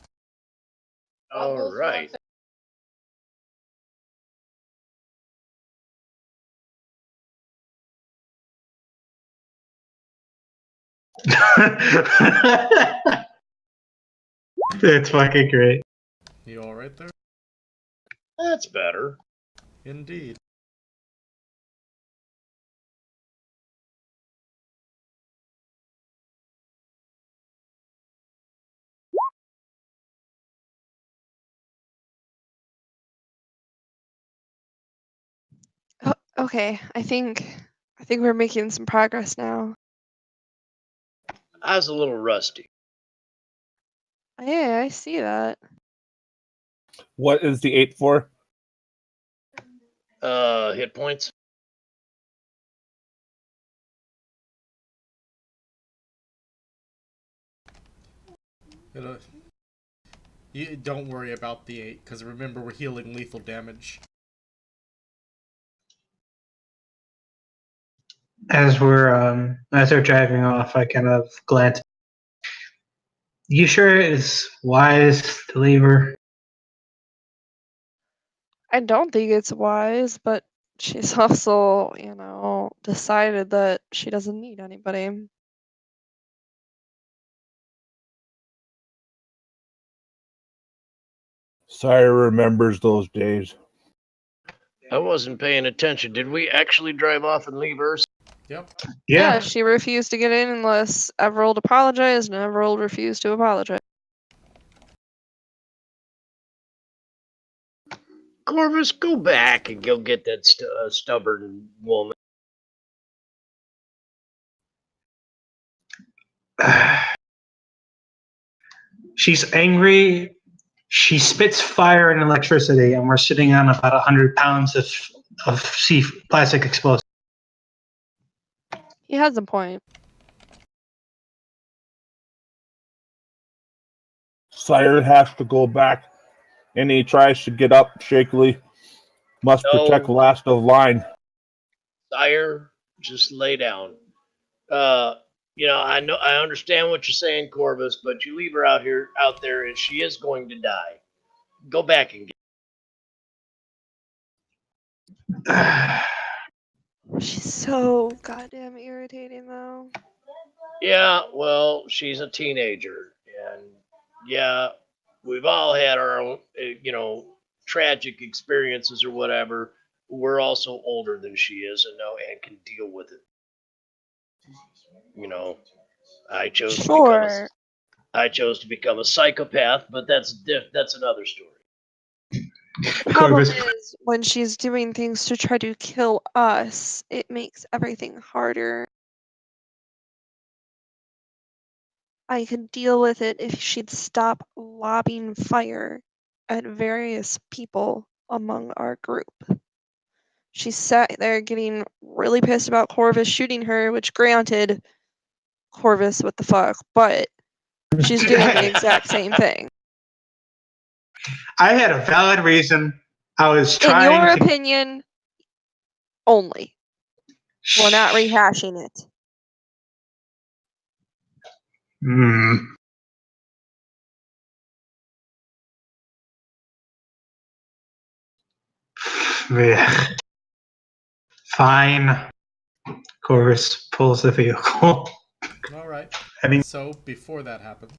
D: All right.
B: That's fucking great.
A: You alright there?
D: That's better.
A: Indeed.
F: Oh, okay, I think we're making some progress now.
D: I was a little rusty.
F: Yeah, I see that.
C: What is the 8 for?
D: Hit points.
A: You don't worry about the 8, because remember we're healing lethal damage.
B: As they're driving off, I kind of glance. You sure it's wise to leave her?
F: I don't think it's wise, but she's also, decided that she doesn't need anybody.
C: Sire remembers those days.
D: I wasn't paying attention. Did we actually drive off and leave her?
A: Yep.
F: Yeah, she refused to get in unless Everald apologized, and Everald refused to apologize.
D: Corvus, go back and go get that stubborn woman.
B: She's angry. She spits fire and electricity, and we're sitting on about 100 pounds of plastic explosive.
F: He has a point.
C: Sire has to go back, and he tries to get up shakily. Must protect
D: No.
C: last of line.
D: Sire, just lay down. I know, I understand what you're saying, Corvus, but you leave her out there, and she is going to die. Go back and get.
F: She's so goddamn irritating, though.
D: Yeah, well, she's a teenager, and yeah, we've all had our own, tragic experiences or whatever. We're also older than she is, and can deal with it. I chose
F: Sure.
D: I chose to become a psychopath, but that's another story.
F: The problem is when she's doing things to try to kill us, it makes everything harder. I could deal with it if she'd stop lobbing fire at various people among our group. She sat there getting really pissed about Corvus shooting her, which granted, Corvus, what the fuck, but she's doing the exact same thing.
B: I had a valid reason. I was
F: In
B: trying
F: your
B: to.
F: opinion, only. We're not rehashing it.
B: Hmm. Yeah. Fine. Corvus pulls the vehicle.
A: All right.
B: I mean,
A: So before that happens,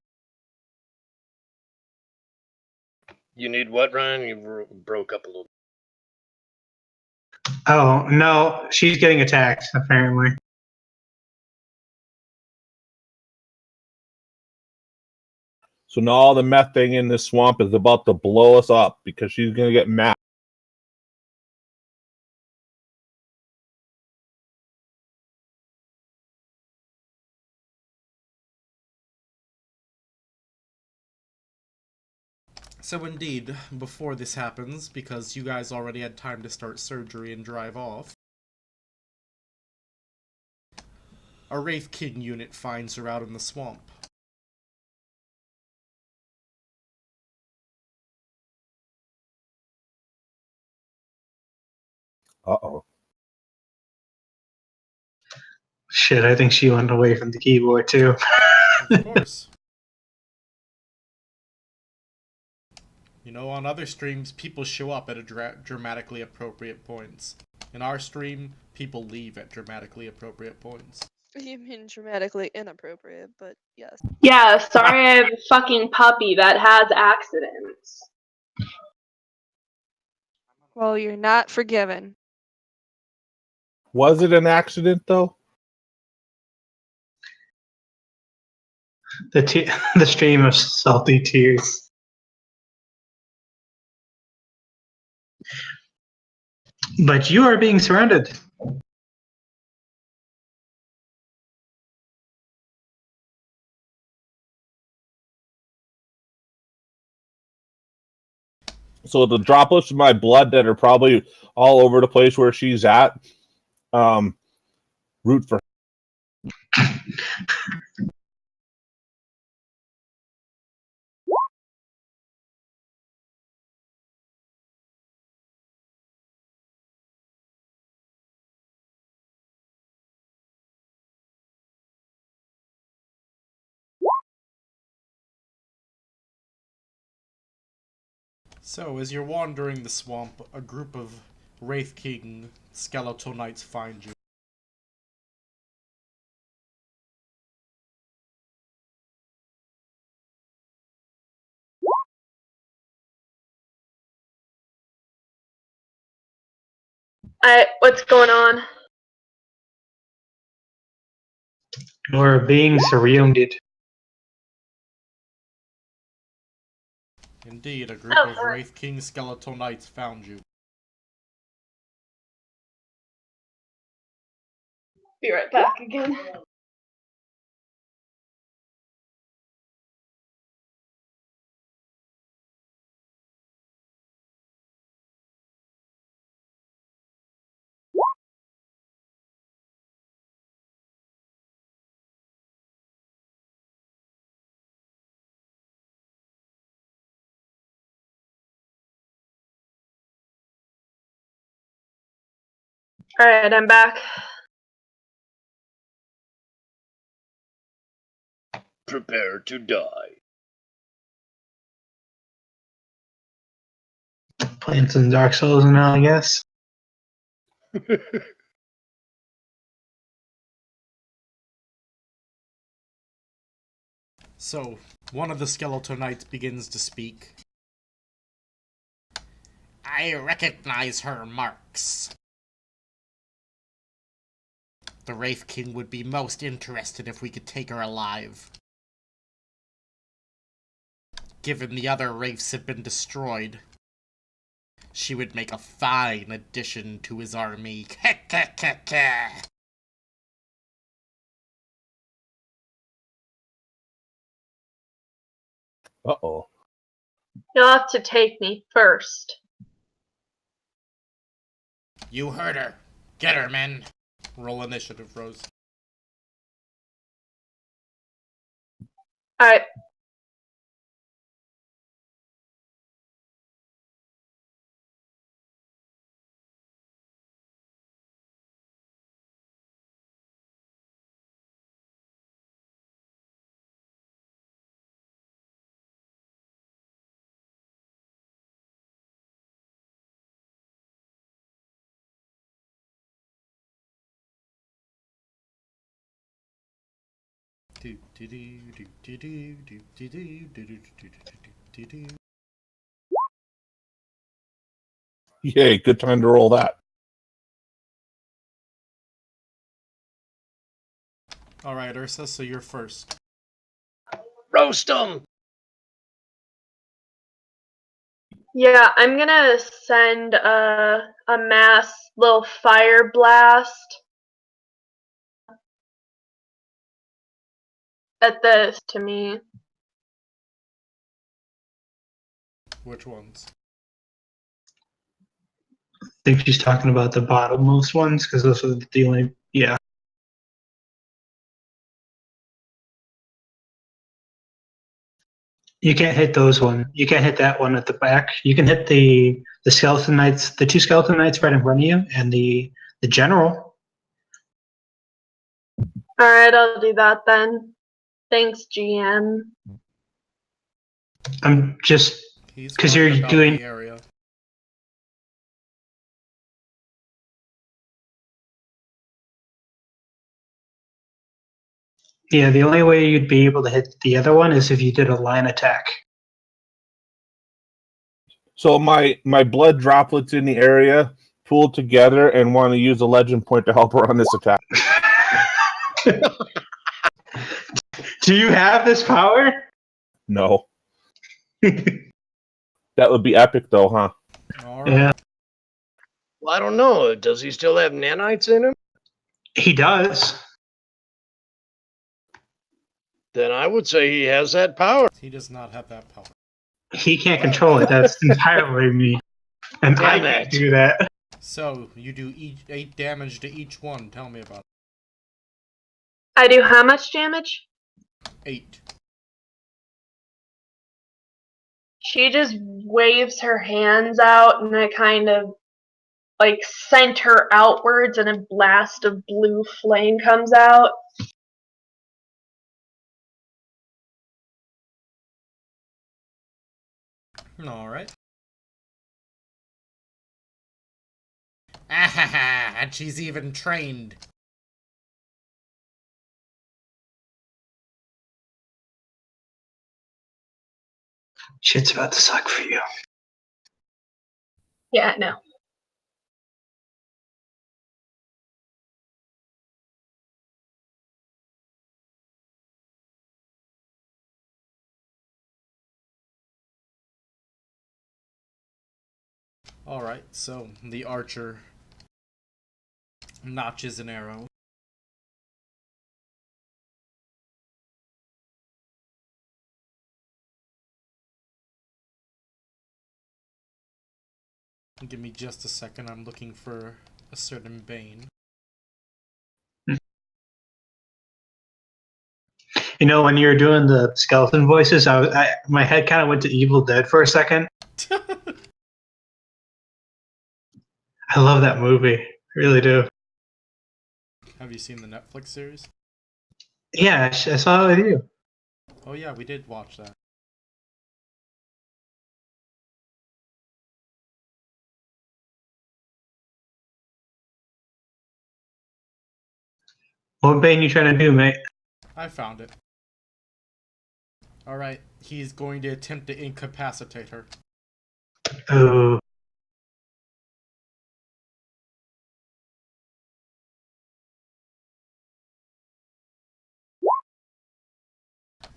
D: You need what, Ryan? You broke up a little.
B: oh no, she's getting attacked apparently.
C: So now all the methane in this swamp is about to blow us up because she's gonna get mad.
A: so indeed, before this happens, because you guys already had time to start surgery and drive off, a Wraith King unit finds her out in the swamp.
C: Uh-oh.
B: Shit, I think she went away from the keyboard too.
A: Of course. You know, on other streams, people show up at dramatically appropriate points. In our stream, people leave at dramatically appropriate points.
F: You mean dramatically inappropriate, but yes.
E: Yeah, sorry I have a fucking puppy that has accidents.
F: Well, you're not forgiven.
C: Was it an accident though?
B: The stream of salty tears. But you are being surrounded.
C: So the droplets of my blood that are probably all over the place where she's at, root for.
A: So, as you're wandering the swamp, a group of Wraith King Skeletonites find you.
E: What's going on?
B: You're being surrounded.
A: Indeed, a group of Wraith King Skeletonites found you.
E: Be right back again. Alright, I'm back.
D: Prepare to die.
B: Playing some Dark Souls now, I guess.
A: So, one of the Skeletonites begins to speak. I recognize her marks. The Wraith King would be most interested if we could take her alive. Given the other wraiths have been destroyed, she would make a fine addition to his army.
C: Uh-oh.
E: You'll have to take me first.
A: You heard her. Get her, men. Roll initiative, Rose.
E: Alright.
C: Yay, good time to roll that.
A: Alright, Ursa, so you're first.
D: Roast them.
E: Yeah, I'm gonna send a mass little fire blast at this to me.
A: Which ones?
B: I think she's talking about the bottommost ones because those are the only. Yeah. You can't hit those one. You can't hit that one at the back. You can hit the skeleton knights, the two skeleton knights right in front of you, and the general.
E: Alright, I'll do that then. Thanks, GM.
B: I'm just
A: He's
B: because
A: worried
B: you're
A: about
B: doing.
A: the area.
B: Yeah, the only way you'd be able to hit the other one is if you did a line attack.
C: So my blood droplets in the area pooled together and want to use a legend point to help her on this attack.
B: Do you have this power?
C: No. That would be epic though, huh?
A: Alright.
B: Yeah,
D: Well, I don't know. Does he still have nanites in him?
B: he does.
D: Then I would say he has that power.
A: He does not have that power.
B: He can't control it. That's entirely me. And I
D: Damn
B: can't
D: it.
B: do that.
A: So, you do 8 damage to each one. Tell me about
E: I do how much damage?
A: it. 8.
E: She just waves her hands out and I kind of like sent her outwards and a blast of blue flame comes out.
A: Alright. Ahaha! And she's even trained.
B: Shit's about to suck for you.
E: Yeah, no.
A: Alright, so the archer notches an arrow. Give me just a second, I'm looking for a certain bane.
B: You know, when you were doing the skeleton voices, my head kind of went to Evil Dead for a second. I love that movie. I really do.
A: Have you seen the Netflix series?
B: Yeah, I saw it with you.
A: Oh yeah, we did watch that.
B: What bane you trying to do, mate?
A: I found it. Alright, he's going to attempt to incapacitate her.
B: Oh,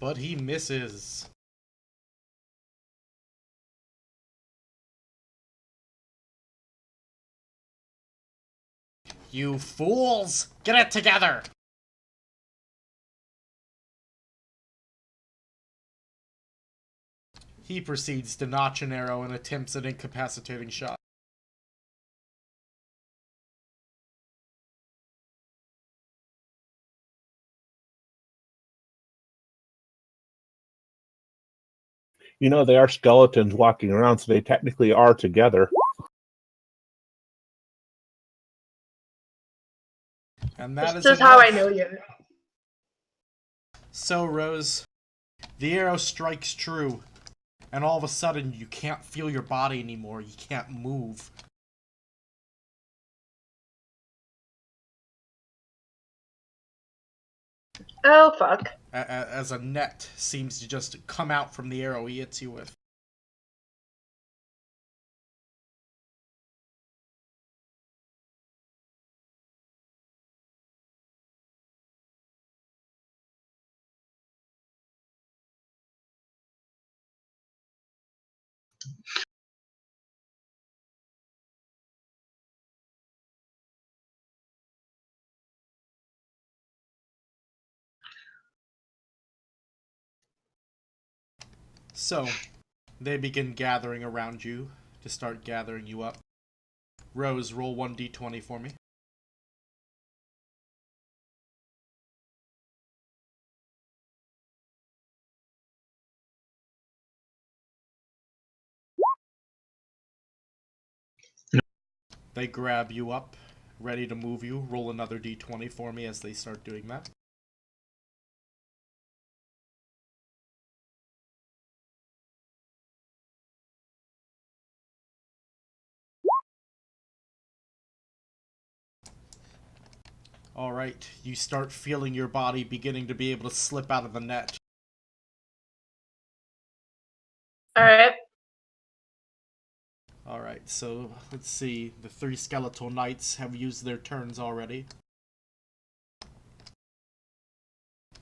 A: But he misses. You fools! Get it together! He proceeds to notch an arrow and attempts an incapacitating shot.
C: You know, they are skeletons walking around, so they technically are together.
A: And that
E: This
A: is
E: is how I
A: enough.
E: know you.
A: So, Rose, the arrow strikes true, and all of a sudden you can't feel your body anymore. You can't move.
E: Oh, fuck.
A: As a net seems to just come out from the arrow he hits you with. So, they begin gathering around you to start gathering you up. Rose, roll 1d20 for me. They grab you up, ready to move you. Roll another d20 for me as they start doing that. Alright, you start feeling your body beginning to be able to slip out of the net.
E: Alright.
A: Alright, so let's see. The 3 skeletal knights have used their turns already.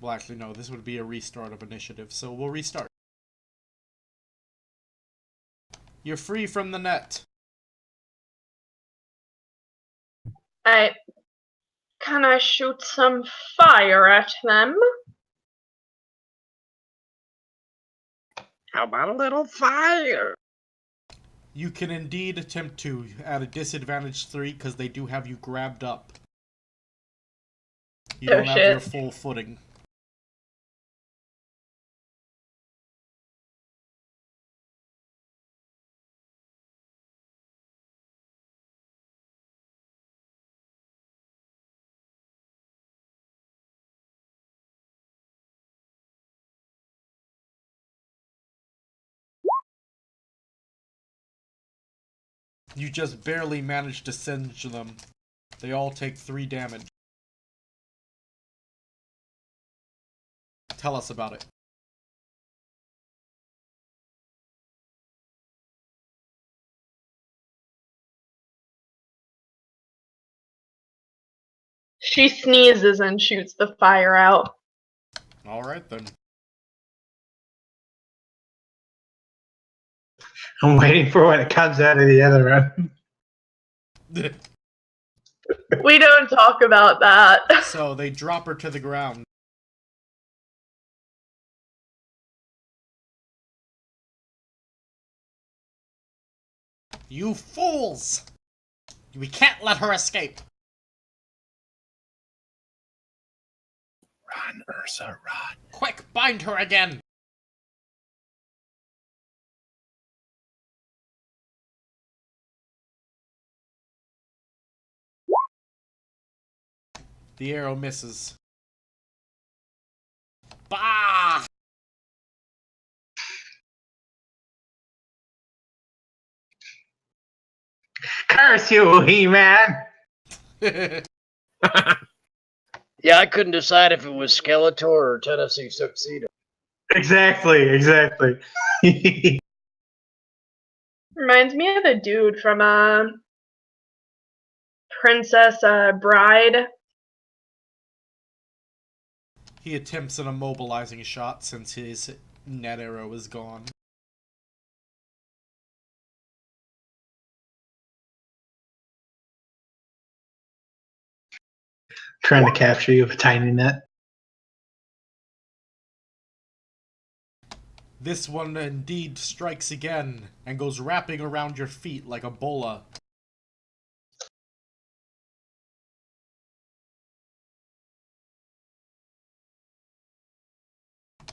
A: Well, actually, no, this would be a restart of initiative, so we'll restart. You're free from the net.
E: Alright. Can I shoot some fire at them?
D: How about a little fire?
A: You can indeed attempt to, at a disadvantage 3, because they do have you grabbed up. You
E: Oh,
A: don't have
E: shit.
A: your full footing. You just barely managed to singe them. They all take 3 damage. Tell us about it.
E: She sneezes and shoots the fire out.
A: Alright then.
B: I'm waiting for when it comes out of the other room.
E: We don't talk about that.
A: So they drop her to the ground. You fools! We can't let her escape!
C: Run, Ursa, run.
A: Quick, bind her again! The arrow misses. Bah!
B: Curse you, He-Man!
D: Yeah, I couldn't decide if it was Skeletor or Tennessee Tuxedo.
B: Exactly.
E: Reminds me of the dude from Princess Bride.
A: He attempts an immobilizing shot since his net arrow is gone.
B: Trying to capture you with a tiny net.
A: This one indeed strikes again and goes wrapping around your feet like a bola.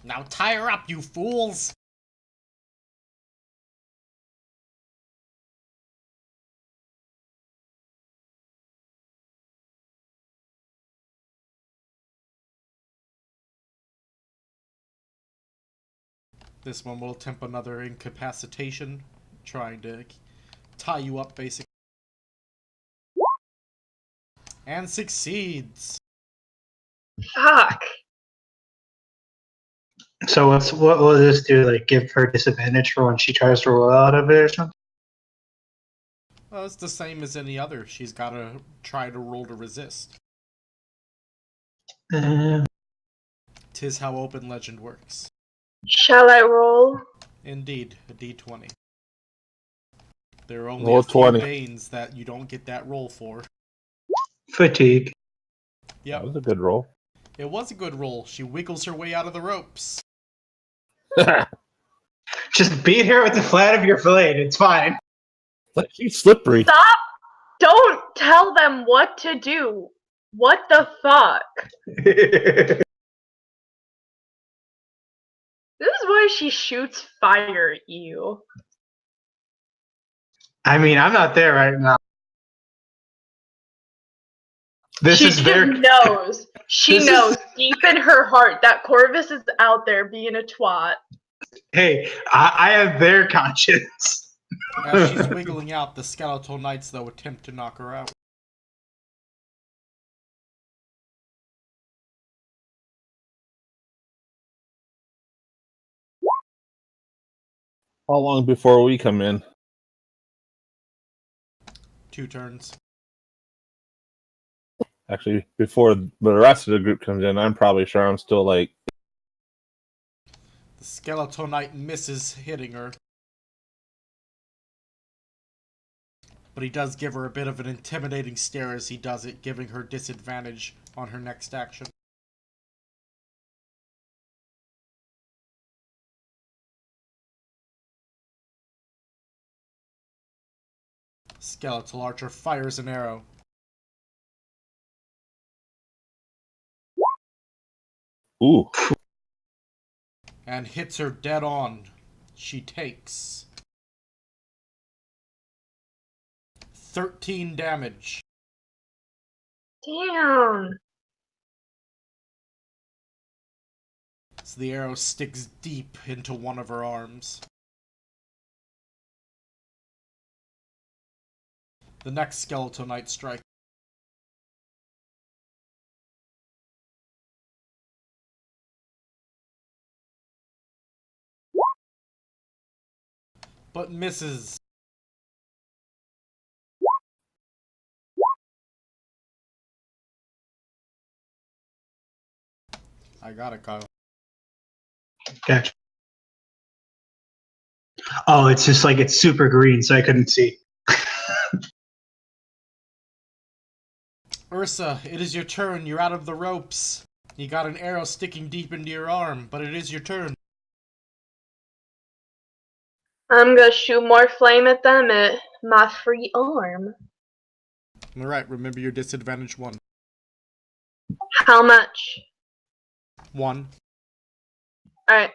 A: Now tie her up, you fools! This one will attempt another incapacitation, trying to tie you up, basically. And succeeds!
E: Fuck.
B: So what will this do? Like give her disadvantage for when she tries to roll out of it or something?
A: Well, it's the same as any other. She's got to try to roll to resist.
B: Uh,
A: 'Tis how open legend works.
E: Shall I roll?
A: Indeed, a d20. There are only
C: Roll
A: a few
C: 20.
A: Banes that you don't get that roll for.
B: fatigue.
C: That
A: Yep,
C: was a good roll.
A: it was a good roll. She wiggles her way out of the ropes.
B: Just beat her with the flat of your blade. It's fine.
C: Like she's slippery.
E: Stop! Don't tell them what to do. What the fuck? This is why she shoots fire at you.
B: I mean, I'm not there right now. This
E: She
B: is
E: just
B: their.
E: knows. She
B: This is-
E: knows deep in her heart that Corvus is out there being a twat.
B: Hey, I have their conscience.
A: As she's wiggling out, the skeletal knights, though, attempt to knock her out.
C: How long before we come in?
A: 2 turns.
C: Actually, before the rest of the group comes in, I'm probably sure I'm still like.
A: The skeletal knight misses hitting her. But he does give her a bit of an intimidating stare as he does it, giving her disadvantage on her next action. Skeletal archer fires an arrow.
C: Ooh.
A: And hits her dead on. She takes 13 damage.
E: Damn.
A: So the arrow sticks deep into one of her arms. The next skeletal knight strikes. But misses. I got it, Kyle.
B: Gotcha. Oh, it's just like it's super green, so I couldn't see.
A: Ursa, it is your turn. You're out of the ropes. You got an arrow sticking deep into your arm, but it is your turn.
E: I'm gonna shoot more flame at them at my free arm.
A: Alright, remember your disadvantage 1.
E: How much?
A: 1.
E: Alright.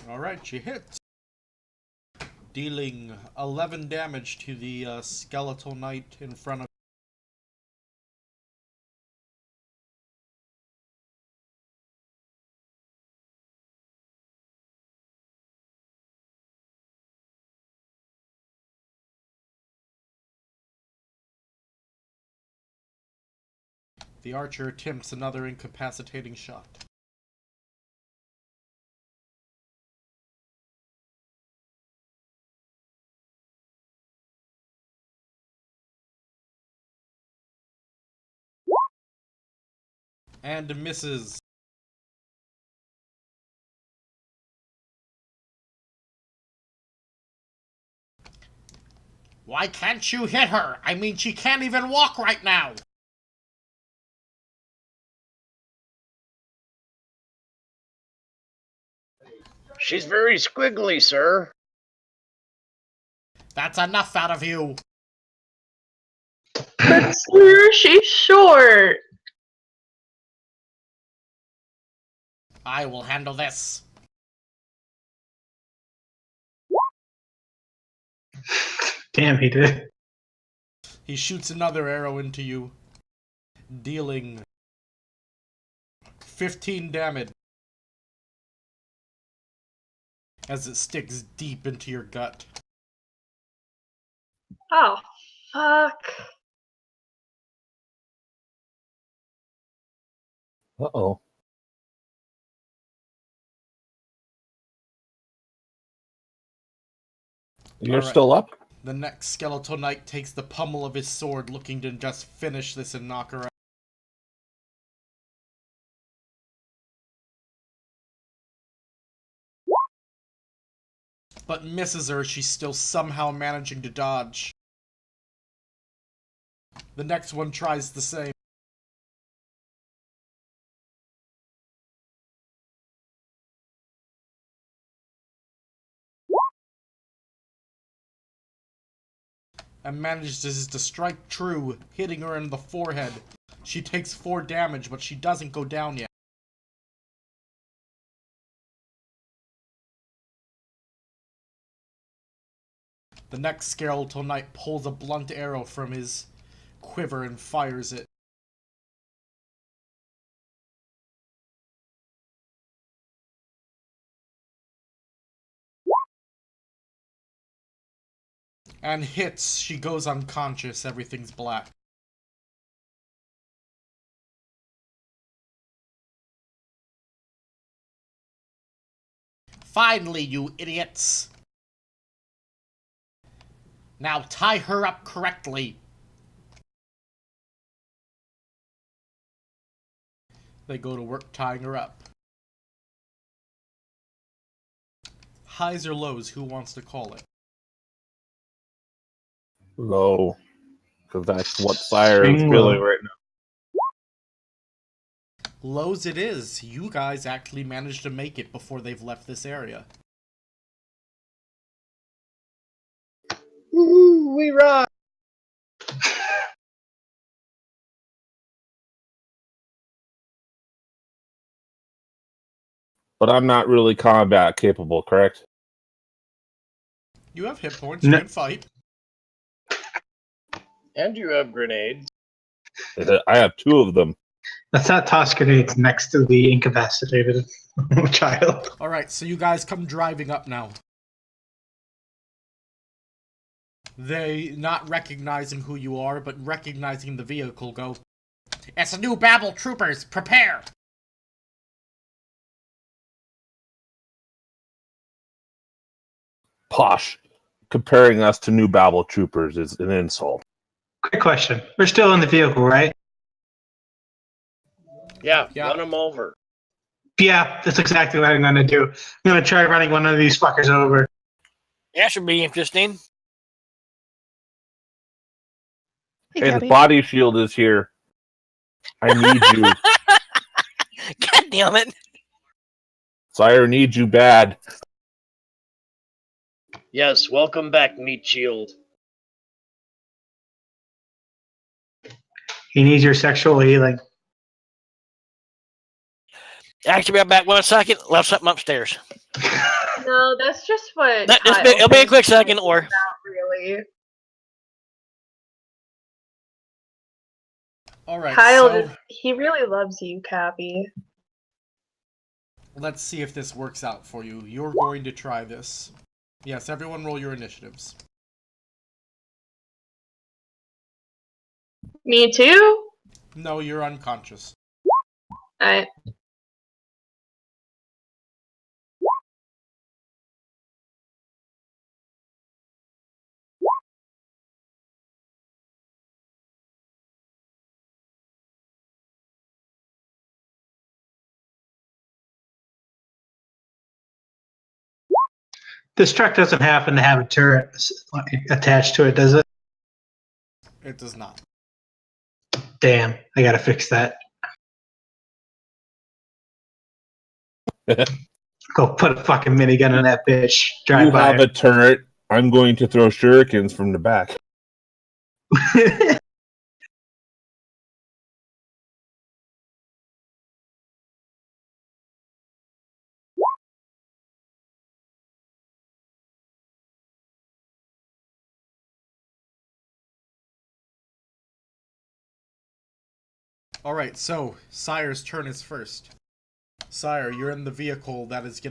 A: Alright, she hits. Dealing 11 damage to the skeletal knight in front of. The archer attempts another incapacitating shot. And misses. Why can't you hit her? I mean, she can't even walk right now.
D: She's very squiggly, sir.
A: That's enough out of you.
E: But sir, she's short.
A: I will handle this.
B: Damn, he did.
A: He shoots another arrow into you, dealing 15 damage as it sticks deep into your gut.
E: Oh, fuck.
C: Uh-oh. You're
A: Alright.
C: still up?
A: The next skeletal knight takes the pummel of his sword, looking to just finish this and knock her out. But misses her, she's still somehow managing to dodge. The next one tries the same. And manages to strike true, hitting her in the forehead. She takes 4 damage, but she doesn't go down yet. The next skeletal knight pulls a blunt arrow from his quiver and fires it. And hits. She goes unconscious. Everything's black. Finally, you idiots! Now tie her up correctly. They go to work tying her up. Highs or lows, who wants to call it?
C: Low. Because that's what Sire is
B: Swing
C: feeling
B: low.
C: right now.
A: Lows it is. You guys actually managed to make it before they've left this area.
D: Woohoo! We rock!
C: But I'm not really combat capable, correct?
A: You have hit points, you
B: No.
A: can fight.
D: And you have grenades.
C: I have 2 of them.
B: Let's not toss grenades next to the incapacitated child.
A: Alright, so you guys come driving up now. They, not recognizing who you are, but recognizing the vehicle, go, "It's the new Babel troopers! Prepare!"
C: Posh. Comparing us to new Babel troopers is an insult.
B: Quick question. We're still in the vehicle, right?
D: Yeah,
A: Yeah.
D: run them over.
B: Yeah, that's exactly what I'm going to do. I'm going to try running one of these fuckers over.
G: That should be interesting.
F: Hey,
C: Hey, the
F: Gabby.
C: body shield is here. I need you.
G: God damn it.
C: Sire needs you bad.
D: Yes, welcome back, Meat Shield.
B: He needs your sexual healing.
G: Actually, be right back 1 second. Left something upstairs.
E: No, that's just what.
G: It'll be a quick second, or
E: Not really.
A: Alright,
E: Kyle,
A: so
E: he really loves you, Cappy.
A: let's see if this works out for you. You're going to try this. Yes, everyone roll your initiatives.
E: Me too.
A: No, you're unconscious.
E: I.
B: This truck doesn't happen to have a turret attached to it, does it?
A: It does not.
B: Damn, I gotta fix that. Go put a fucking minigun on that bitch. Drive
C: You
B: by
C: have a turret. I'm going to throw shurikens from the back.
B: it.
A: Alright, so Sire's turn is first. Sire, you're in the vehicle that is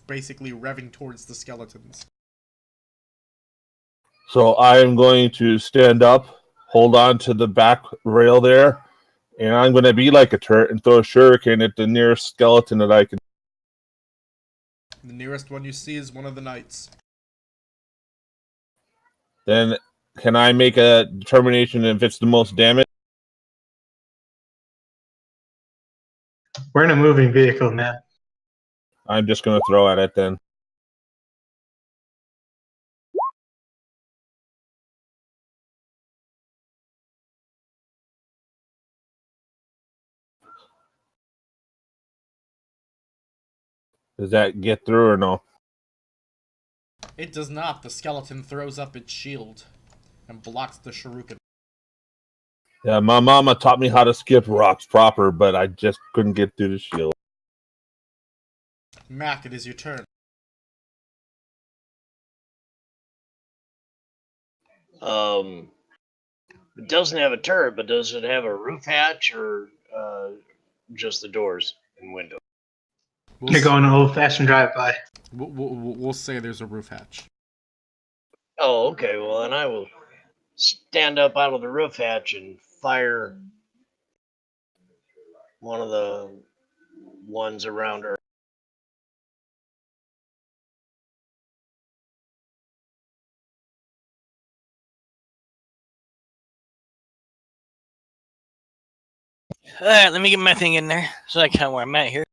A: basically revving towards the skeletons.
C: So I am going to stand up, hold on to the back rail there, and I'm going to be like a turret and throw a shuriken at the nearest skeleton that I can.
A: The nearest one you see is one of the knights.
C: Then can I make a determination if it's the most damage?
B: We're in a moving vehicle, man.
C: I'm just going to throw at it then. Does that get through or no?
A: It does not. The skeleton throws up its shield and blocks the shuriken.
C: Yeah, my mama taught me how to skip rocks proper, but I just couldn't get through the shield.
A: Mac, it is your turn.
D: It doesn't have a turret, but does it have a roof hatch or just the doors and windows?
B: You're going an old-fashioned drive-by.
A: We'll say there's a roof hatch.
D: Oh, okay. Well, then I will stand up out of the roof hatch and fire one of the ones around her.
G: All right, let me get my thing in there so I can know where I'm at here.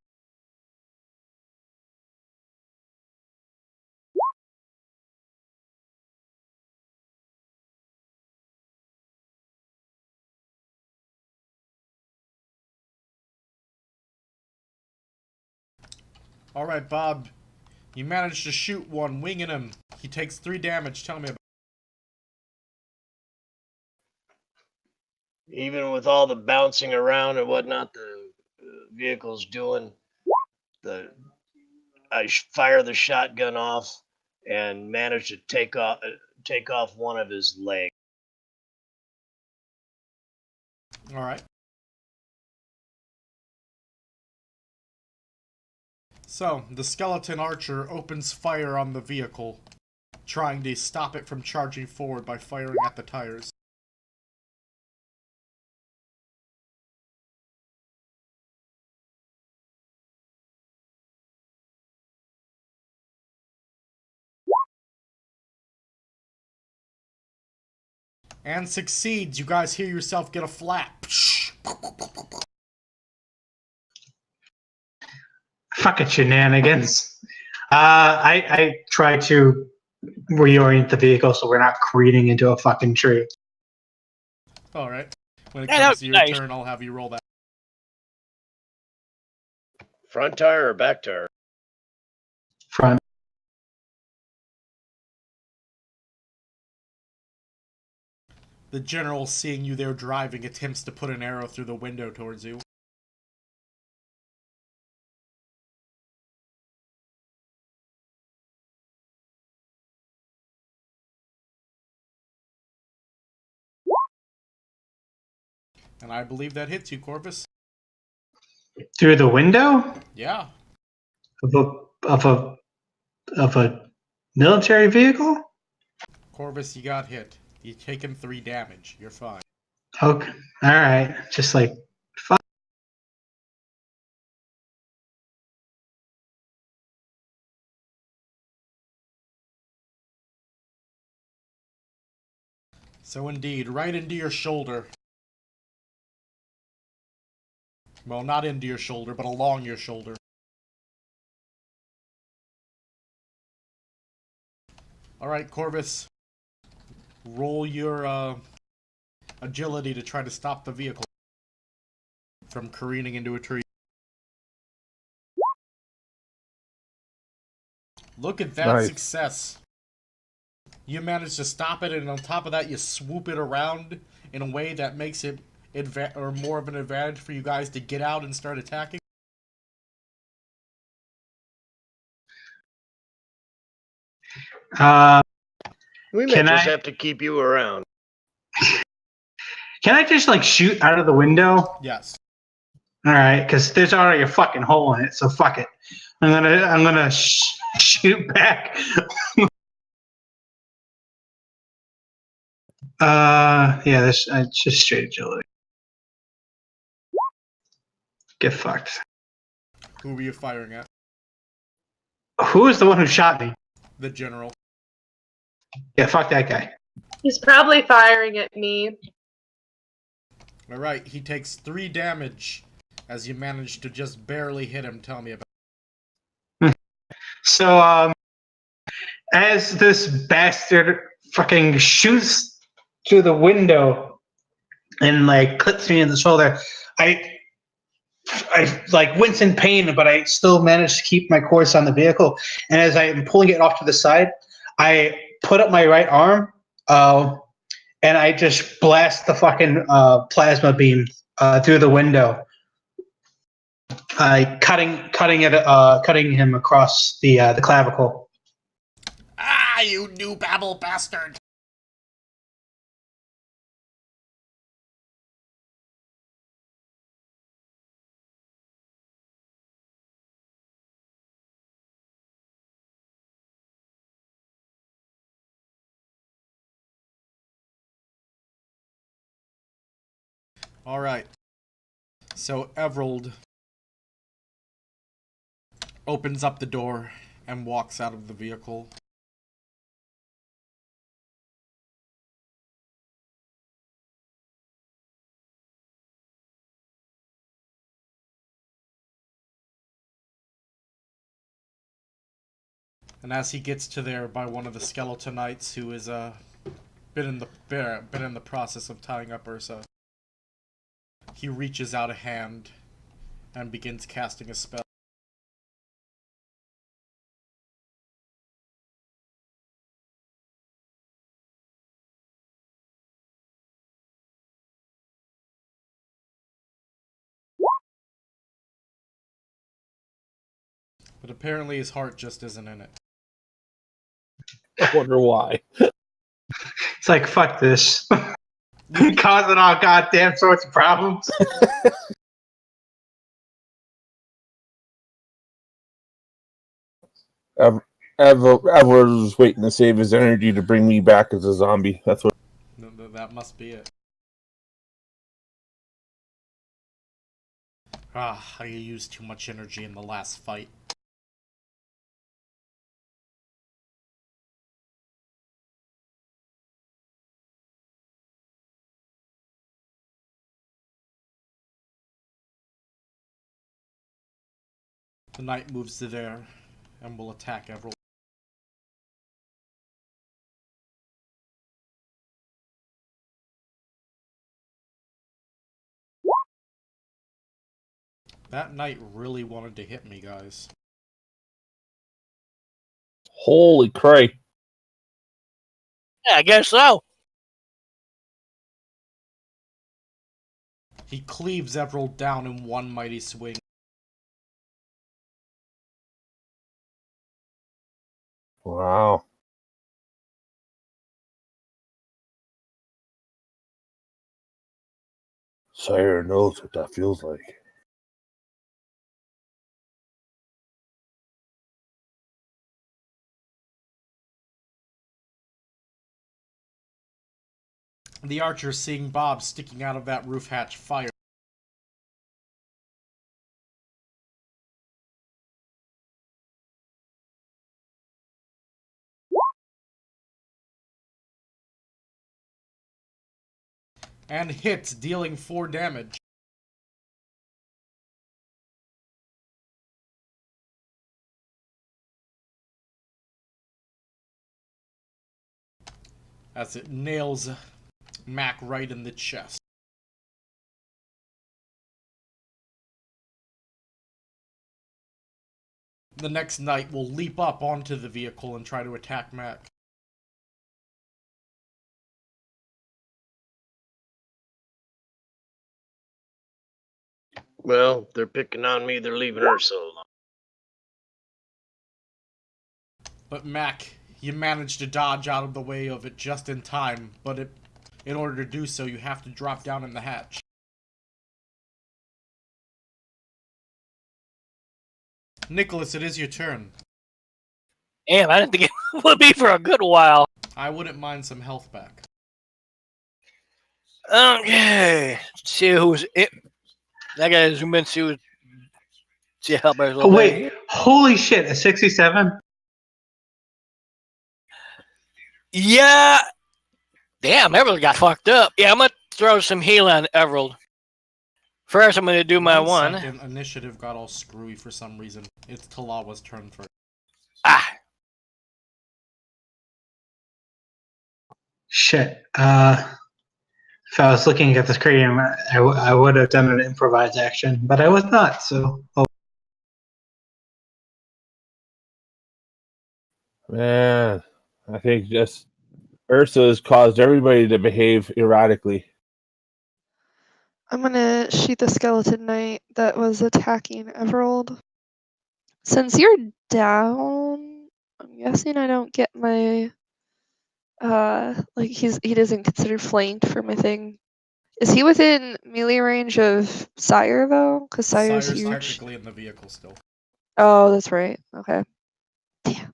A: Alright, Bob. You managed to shoot one, winging him. He takes 3 damage. Tell me about it.
D: Even with all the bouncing around and whatnot the vehicle's doing, I fire the shotgun off and manage to take off one of his legs.
A: Alright. So, the skeleton archer opens fire on the vehicle, trying to stop it from charging forward by firing at the tires. And succeeds. You guys hear yourself get a flap.
B: Fucking shenanigans. I try to reorient the vehicle so we're not careening into a fucking tree.
A: Alright. When it
G: Yeah,
A: comes
G: that
A: to
G: was
A: your
G: nice.
A: turn, I'll have you roll that.
D: Front tire or back tire?
B: Front.
A: The general, seeing you there driving, attempts to put an arrow through the window towards you. And I believe that hits you, Corvus.
B: Through the window?
A: Yeah.
B: Of a military vehicle?
A: Corvus, you got hit. You've taken 3 damage. You're fine.
B: Okay. Alright. Just like, fuck.
A: So indeed, right into your shoulder. Well, not into your shoulder, but along your shoulder. Alright, Corvus. Roll your agility to try to stop the vehicle from careening into a tree. Look at that
C: Nice.
A: success. You managed to stop it, and on top of that, you swoop it around in a way that makes it more of an advantage for you guys to get out and start attacking.
D: We may
B: Can
D: just
B: I-
D: have to keep you around.
B: Can I just like shoot out of the window?
A: Yes.
B: All right, because there's already a fucking hole in it, so fuck it. I'm gonna shoot back. Yeah, this it's just straight agility. Get fucked.
A: Who were you firing at?
B: Who is the one who shot me?
A: The general.
B: Yeah, fuck that guy.
E: He's probably firing at me.
A: Alright, he takes 3 damage as you manage to just barely hit him. Tell me about it.
B: So, as this bastard fucking shoots through the window and like clips me in the shoulder, I like wince in pain, but I still manage to keep my course on the vehicle. And as I'm pulling it off to the side, I put up my right arm, and I just blast the fucking plasma beam through the window, cutting him across the clavicle.
A: Ah, you new babble bastard! Alright. So Everald opens up the door and walks out of the vehicle. And as he gets to there by one of the Skeletonites who is been in the process of tying up Ursa, he reaches out a hand and begins casting a spell. But apparently his heart just isn't in it.
C: I wonder why.
B: It's like fuck this, causing all goddamn sorts of problems.
C: Edward was waiting to save his energy to bring me back as a zombie. That's what.
A: That must be it. Ah, I used too much energy in the last fight. The knight moves to there and will attack Everald. That knight really wanted to hit me, guys.
C: Holy cray.
G: Yeah, I guess so.
A: He cleaves Everald down in one mighty swing.
C: Wow. Sire knows what that feels like.
A: The archer, seeing Bob sticking out of that roof hatch, fires. And hits, dealing 4 damage. As it nails Mac right in the chest. The next knight will leap up onto the vehicle and try to attack Mac.
D: Well, they're picking on me. They're leaving her so alone.
A: But Mac, you managed to dodge out of the way of it just in time, but it In order to do so, you have to drop down in the hatch. Nicholas, it is your turn.
G: Damn, I didn't think it would be for a good while.
A: I wouldn't mind some health back.
G: Okay. See who's it. That guy zoom in, see how better.
B: Oh, wait, holy shit, a 67?
G: Yeah. Damn, Everald got fucked up. Yeah, I'm gonna throw some heal on Everald. First, I'm gonna do my one.
A: Second, initiative got all screwy for some reason. It's Talawa's turn first.
G: Ah.
B: Shit. If I was looking at the screen, I would have done an improvised action, but I was not, so. Oh.
C: Man, I think just Ursa has caused everybody to behave erratically.
F: I'm gonna shoot the skeleton knight that was attacking Everald. Since you're down, I'm guessing I don't get my like he doesn't consider flanked for my thing. Is he within melee range of Sire though? Because Sire's huge.
A: technically in the vehicle still.
F: Oh, that's right. Okay. Damn.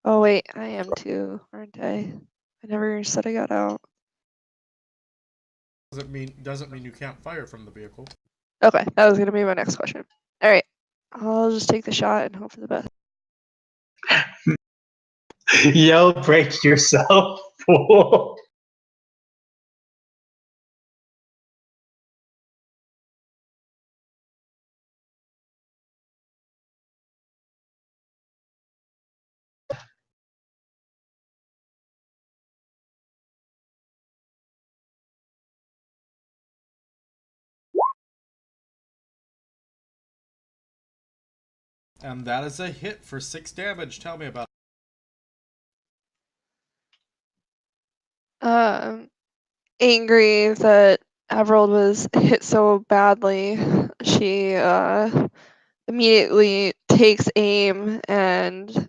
F: Oh wait, I am too, aren't I? I never said I got out.
A: Doesn't mean you can't fire from the vehicle.
F: Okay, that was gonna be my next question. All right, I'll just take the shot and hope for the best.
B: Yo, break yourself.
A: And that is a hit for 6 damage. Tell me about
F: it. Angry that Everald was hit so badly, she immediately takes aim and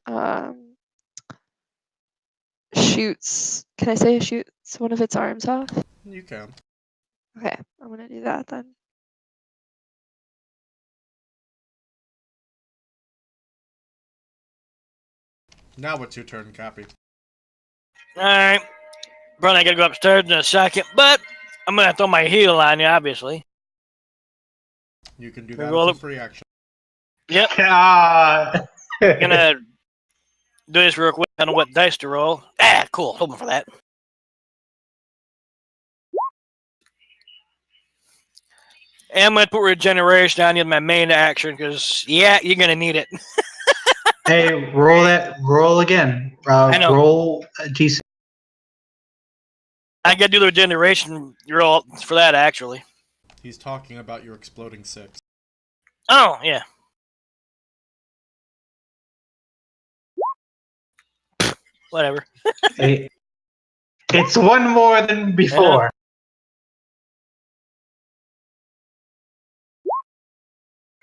F: shoots. Can I say shoots one of its arms off?
A: You can.
F: Okay, I'm gonna do that then.
A: Now it's your turn, Cappy.
G: Alright. Probably gotta go upstairs in a second, but I'm gonna throw my heal on you, obviously.
A: You can do that
G: Roll
A: as a
G: it.
A: free action.
G: Yep.
B: God.
G: Gonna do this real quick. I don't know what dice to roll. Ah, cool. Hoping for that. And I'm gonna put regeneration on you in my main action because yeah, you're gonna need it.
B: Hey, roll again.
G: I know.
B: Roll a d6.
G: I gotta do the regeneration roll for that actually.
A: He's talking about your exploding 6.
G: Oh yeah. Whatever.
B: Hey, it's one more than before.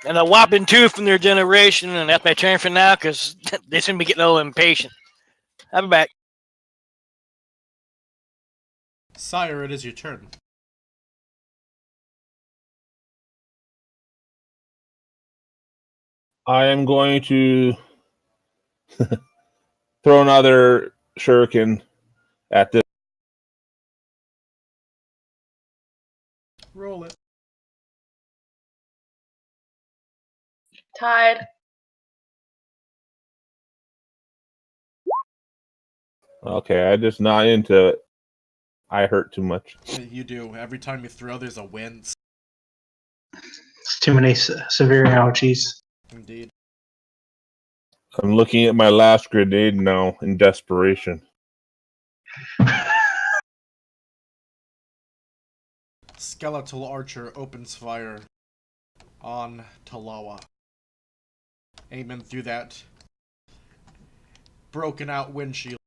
G: And a whopping 2 from their generation, and that's my turn for now because they seem to be getting a little impatient. I'll be back.
A: Sire, it is your turn.
C: I am going to throw another shuriken at this.
A: Roll it.
E: Tied.
C: Okay, I'm just not into it. I hurt too much.
A: You do. Every time you throw, there's a wince.
B: It's too many severe ouchies.
A: Indeed.
C: I'm looking at my last grenade now in desperation.
A: Skeletal Archer opens fire on Talawa. Aiming through that broken out windshield.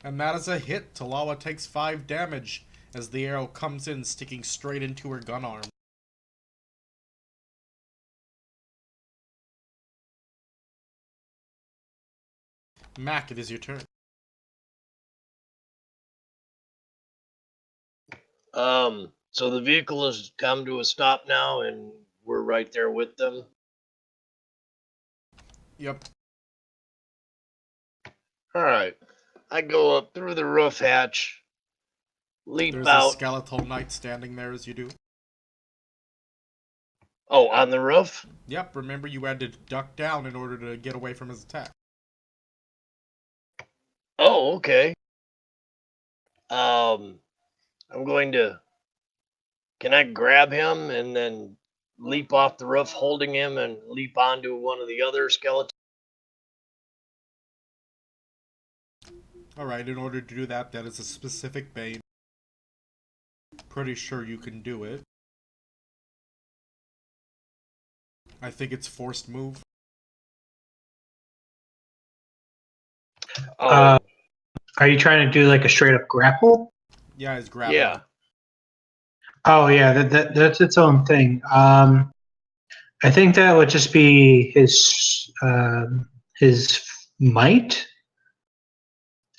A: And that is a hit. Talawa takes 5 damage as the arrow comes in, sticking straight into her gun arm. Mac, it is your turn.
D: So the vehicle has come to a stop now, and we're right there with them.
A: Yep.
D: All right. I go up through the roof hatch, leap
A: There's a
D: out.
A: skeletal knight standing there as you do.
D: Oh, on the roof?
A: Yep, remember you had to duck down in order to get away from his attack.
D: Oh, okay. I'm going to. Can I grab him and then leap off the roof holding him and leap onto one of the other skeletons?
A: Alright, in order to do that, that is a specific bane. Pretty sure you can do it. I think it's forced move.
D: Oh,
B: Are you trying to do like a straight up grapple?
A: Yeah, his grappling.
D: yeah.
B: Oh yeah, that's its own thing. I think that would just be his might,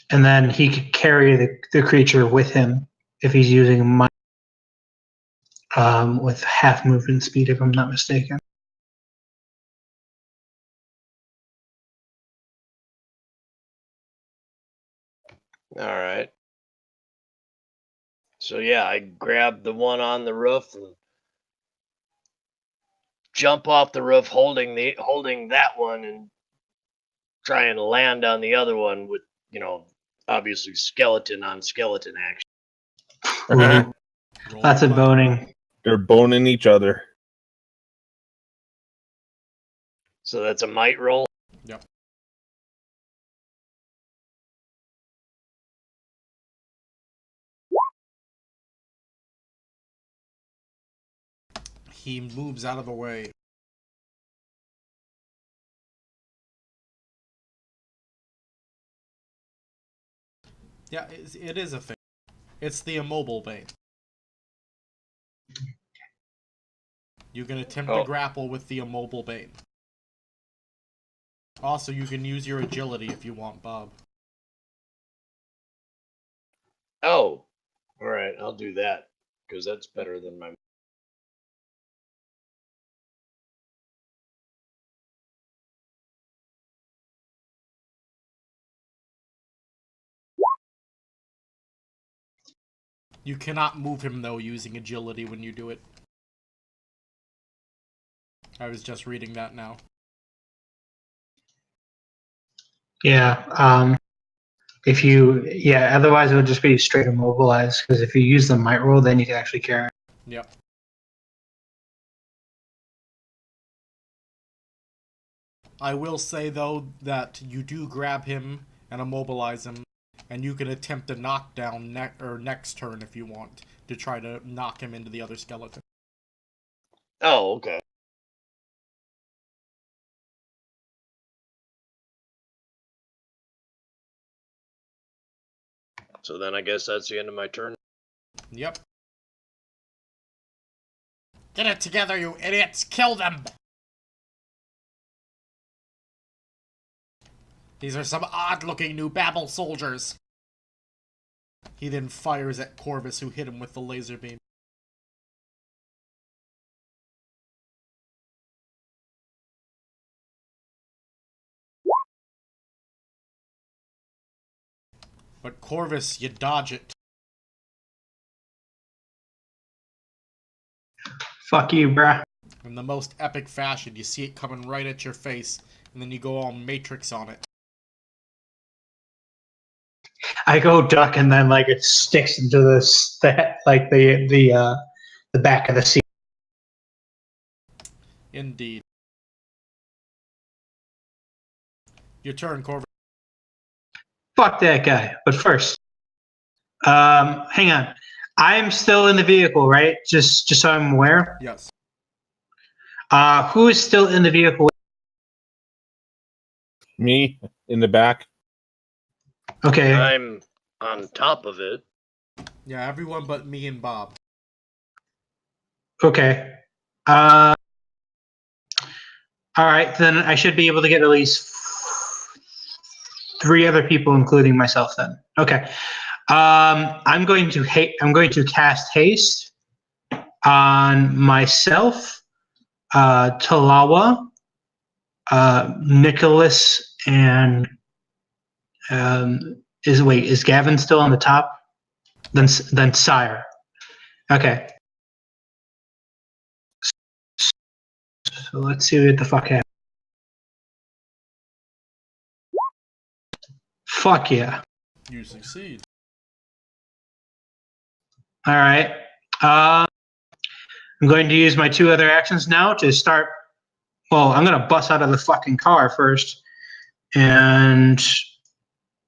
B: and then he could carry the creature with him if he's using might with half movement speed, if I'm not mistaken.
D: All right. So yeah, I grab the one on the roof and jump off the roof holding that one and try and land on the other one with, obviously skeleton on skeleton action.
B: Ooh,
A: Roll
B: lots of
A: plan.
B: boning.
C: They're boning each other.
D: So that's a might roll.
A: Yep. He moves out of the way. Yeah, it is a thing. It's the immobile bane. You can attempt to grapple with the immobile bane. Also, you can use your agility if you want, Bob.
D: Oh, all right, I'll do that because that's better than my.
A: You cannot move him, though, using agility when you do it. I was just reading that now.
B: Yeah. Otherwise it would just be straight immobilized, because if you use the might roll, then you can actually carry.
A: Yep. I will say, though, that you do grab him and immobilize him, and you can attempt a knockdown next turn if you want, to try to knock him into the other skeleton.
D: Oh, okay. So then I guess that's the end of my turn.
A: Yep. Get it together, you idiots! Kill them! These are some odd-looking new Babel soldiers. He then fires at Corvus, who hit him with the laser beam. But Corvus, you dodge it.
B: Fuck you, bruh.
A: In the most epic fashion, you see it coming right at your face, and then you go all Matrix on it.
B: I go duck, and then like it sticks into the back of the seat.
A: Indeed. Your turn, Corvus.
B: Fuck that guy. But first, hang on. I'm still in the vehicle, right? Just so I'm aware.
A: Yes.
B: Who is still in the vehicle?
C: Me in the back.
B: Okay.
D: I'm on top of it.
A: Yeah, everyone but me and Bob.
B: Okay. All right, then I should be able to get at least 3 other people, including myself. Then okay. I'm going to cast haste on myself, Talawa, Nicholas, and is Gavin still on the top? Then Sire. Okay. So let's see what the fuck happens. Fuck yeah.
A: You succeed.
B: All right. I'm going to use my 2 other actions now to start. Well, I'm going to bust out of the fucking car first and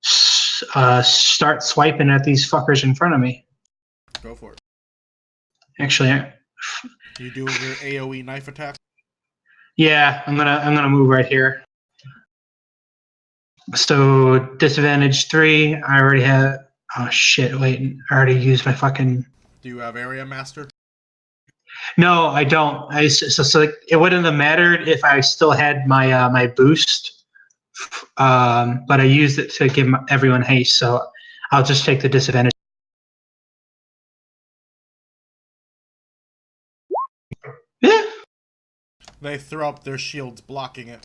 B: start swiping at these fuckers in front of me.
A: Go for it.
B: Actually,
A: You do your AoE knife attack.
B: yeah, I'm gonna move right here. So disadvantage 3. I already have. Oh shit! Wait, I already used my fucking.
A: Do you have area master?
B: No, I don't. So it wouldn't have mattered if I still had my my boost, but I used it to give everyone haste. So I'll just take the disadvantage. Yeah.
A: They throw up their shields, blocking it.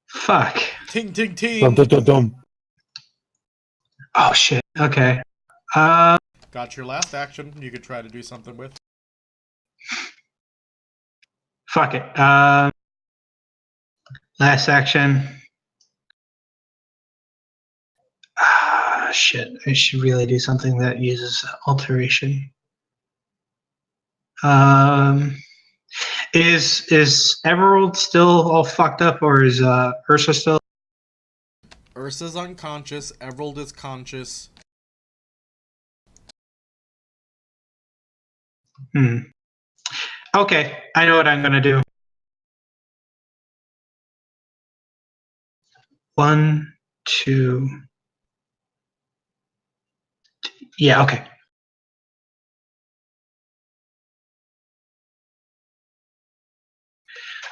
B: Fuck.
A: Ting, ting, ting.
C: Dum, dum, dum, dum.
B: Oh shit. Okay.
A: Got your last action. You could try to do something with.
B: Fuck it. Last action. Shit. I should really do something that uses alteration. Is Emerald still all fucked up, or is Ursa still?
A: Ursa's unconscious. Everald is conscious.
B: Okay, I know what I'm gonna do. 1, 2. Yeah. Okay.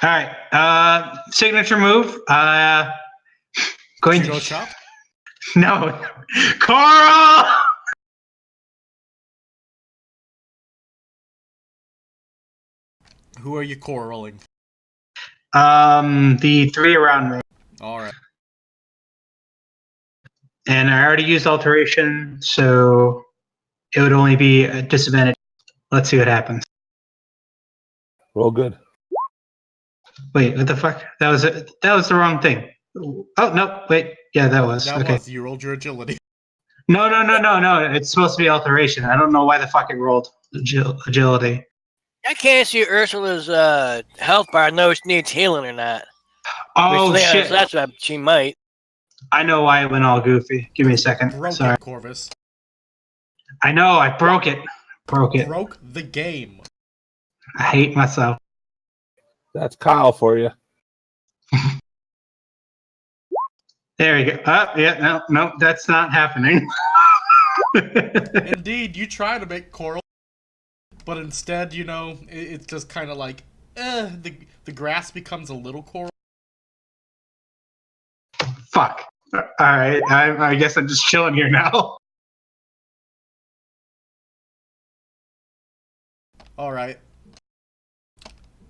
B: All right. Signature move. Going
A: Judo
B: to
A: chop.
B: no, Coral.
A: Who are you corralling?
B: The 3 around me,
A: All right.
B: and I already used alteration, so it would only be a disadvantage. Let's see what happens.
C: Roll good.
B: Wait, what the fuck? That was the wrong thing. Oh no! Wait, yeah, that was
A: That
B: okay.
A: was you rolled your agility.
B: No. It's supposed to be alteration. I don't know why the fuck it rolled agility.
G: I can't see Ursula's health bar. Know if she needs healing or not.
B: Oh
G: Which,
B: shit!
G: That's what she might.
B: I know why it went all goofy. Give me a second.
A: Broke
B: Sorry.
A: it, Corvus.
B: I know. I broke it. Broke it.
A: Broke the game.
B: I hate myself.
C: That's Kyle for you.
B: There you go. Yeah, no, that's not happening.
A: Indeed, you try to make coral, but instead, it's just kind of like, the grass becomes a little coral.
B: Fuck. All right. I guess I'm just chilling here now.
A: All right.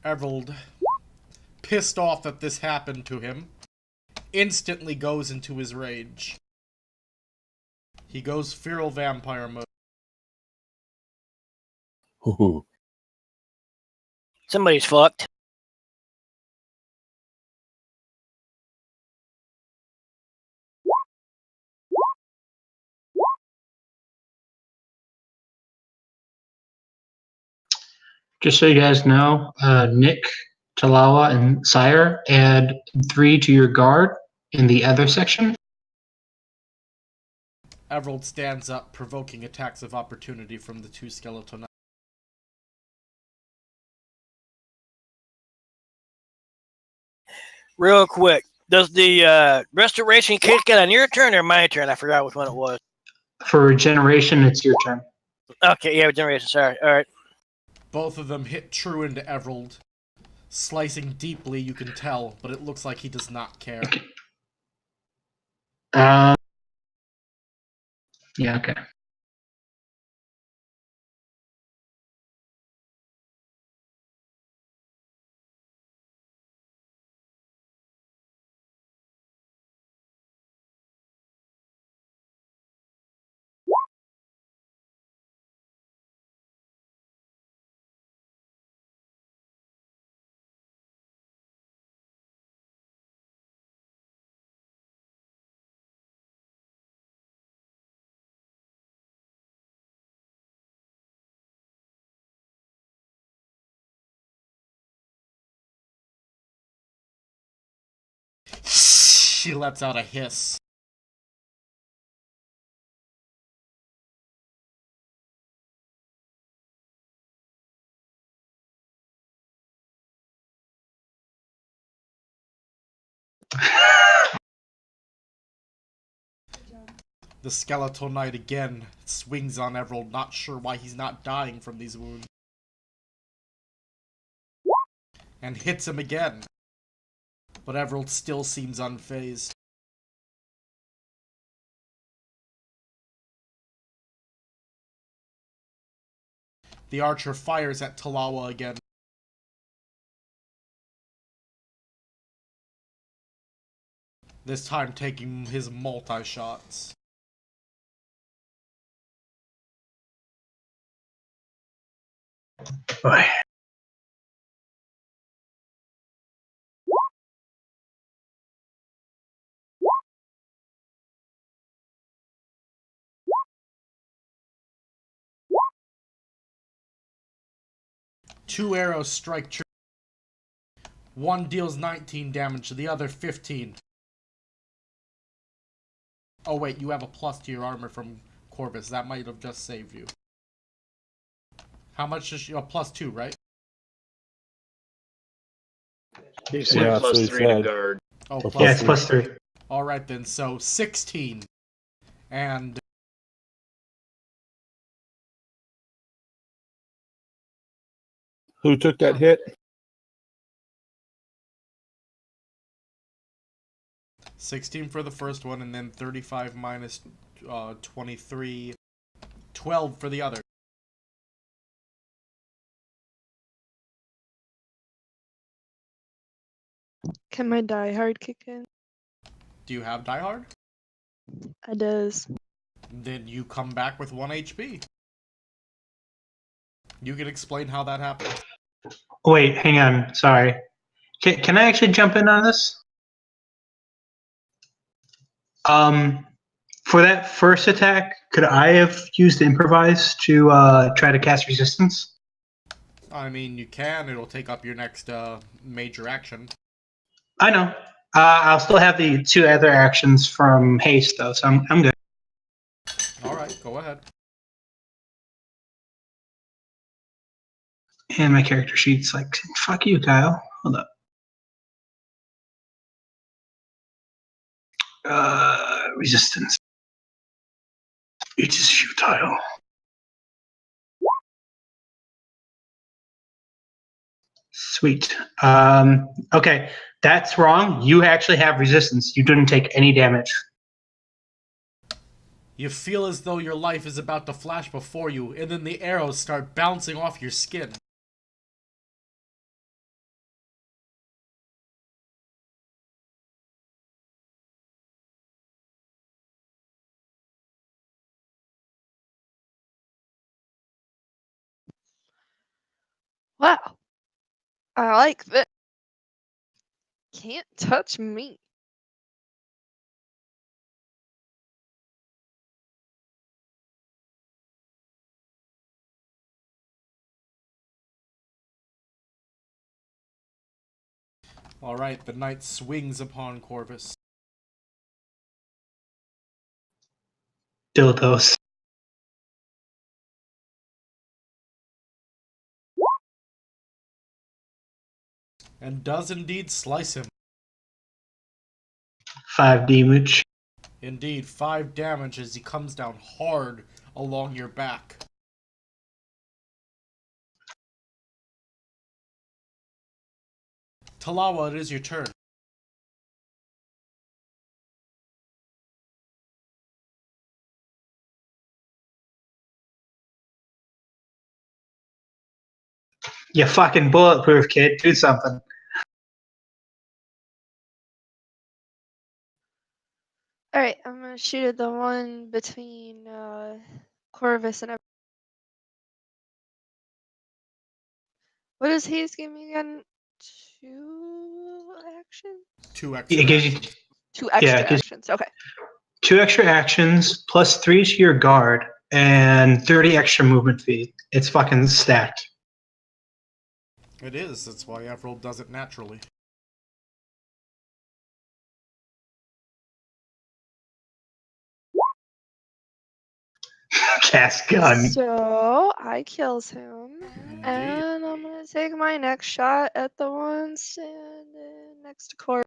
A: Everald, pissed off that this happened to him, instantly goes into his rage. He goes feral vampire mode.
C: Ooh.
G: Somebody's fucked.
B: Just so you guys know, Nick, Talawa, and Sire add 3 to your guard in the other section.
A: Everald stands up, provoking attacks of opportunity from the 2 skeleton.
G: Real quick, does the restoration kick in on your turn or my turn? I forgot which one it was.
B: For regeneration, it's your turn.
G: Okay, yeah, regeneration. Sorry. All right.
A: Both of them hit true into Everald, slicing deeply, you can tell, but it looks like he does not care.
B: Yeah, okay.
A: She lets out a hiss. The skeletal knight again swings on Everald, not sure why he's not dying from these wounds. And hits him again. But Everald still seems unfazed. The archer fires at Talawa again. This time taking his multi-shots.
B: Boy.
A: Two arrows strike true. One deals 19 damage, the other 15. Oh wait, you have a plus to your armor from Corvus. That might have just saved you. How much is your plus 2, right?
D: He said
C: Yeah,
D: plus
C: so he
D: 3 to
C: said.
D: guard.
A: Oh,
C: Oh,
A: plus
B: Yeah, it's
A: three.
B: plus 3.
A: Alright then, so 16. And
C: Who took that hit?
A: 16 for the first one, and then 35 minus 23, 12 for the other.
F: Can my die hard kick in?
A: Do you have Die Hard?
F: It does.
A: Then you come back with 1 HP. You can explain how that happened.
B: Wait, hang on. Sorry. Can I actually jump in on this? For that first attack, could I have used improvise to try to cast resistance?
A: I mean, you can. It'll take up your next major action.
B: I know. I'll still have the 2 other actions from haste though, so I'm good.
A: Alright, go ahead.
B: And my character sheet's like, fuck you, Kyle. Hold up. Resistance. It is futile. Sweet. Okay, that's wrong. You actually have resistance. You didn't take any damage.
A: You feel as though your life is about to flash before you, and then the arrows start bouncing off your skin.
F: Wow. I like this. Can't touch me.
A: Alright, the knight swings upon Corvus.
B: Dildos.
A: And does indeed slice him.
B: 5 damage.
A: Indeed, 5 damage as he comes down hard along your back. Talawa, it is your turn.
B: You fucking bulletproof, kid. Do something.
F: All right, I'm gonna shoot at the one between Corvus and. What does haste give me again? 2 actions.
A: 2 extra
B: It gives you,
A: actions.
F: 2
B: yeah,
F: extra
B: it gives
F: actions. Okay.
B: 2 extra actions plus 3 to your guard and 30 extra movement speed. It's fucking stacked.
A: It is. That's why Emerald does it naturally.
B: Cast gun.
F: So I kills him,
A: Indeed.
F: and I'm gonna take my next shot at the one standing next to Corvus.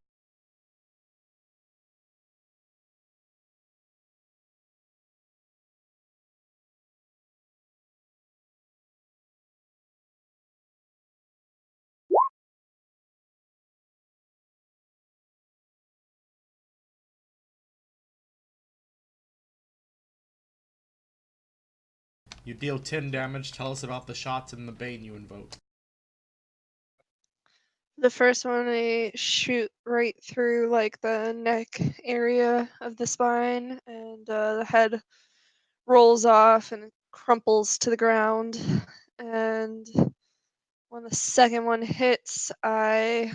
A: You deal 10 damage. Tell us about the shots and the bane you invoke.
F: The first one I shoot right through like the neck area of the spine, and the head rolls off and crumples to the ground. And when the second one hits, I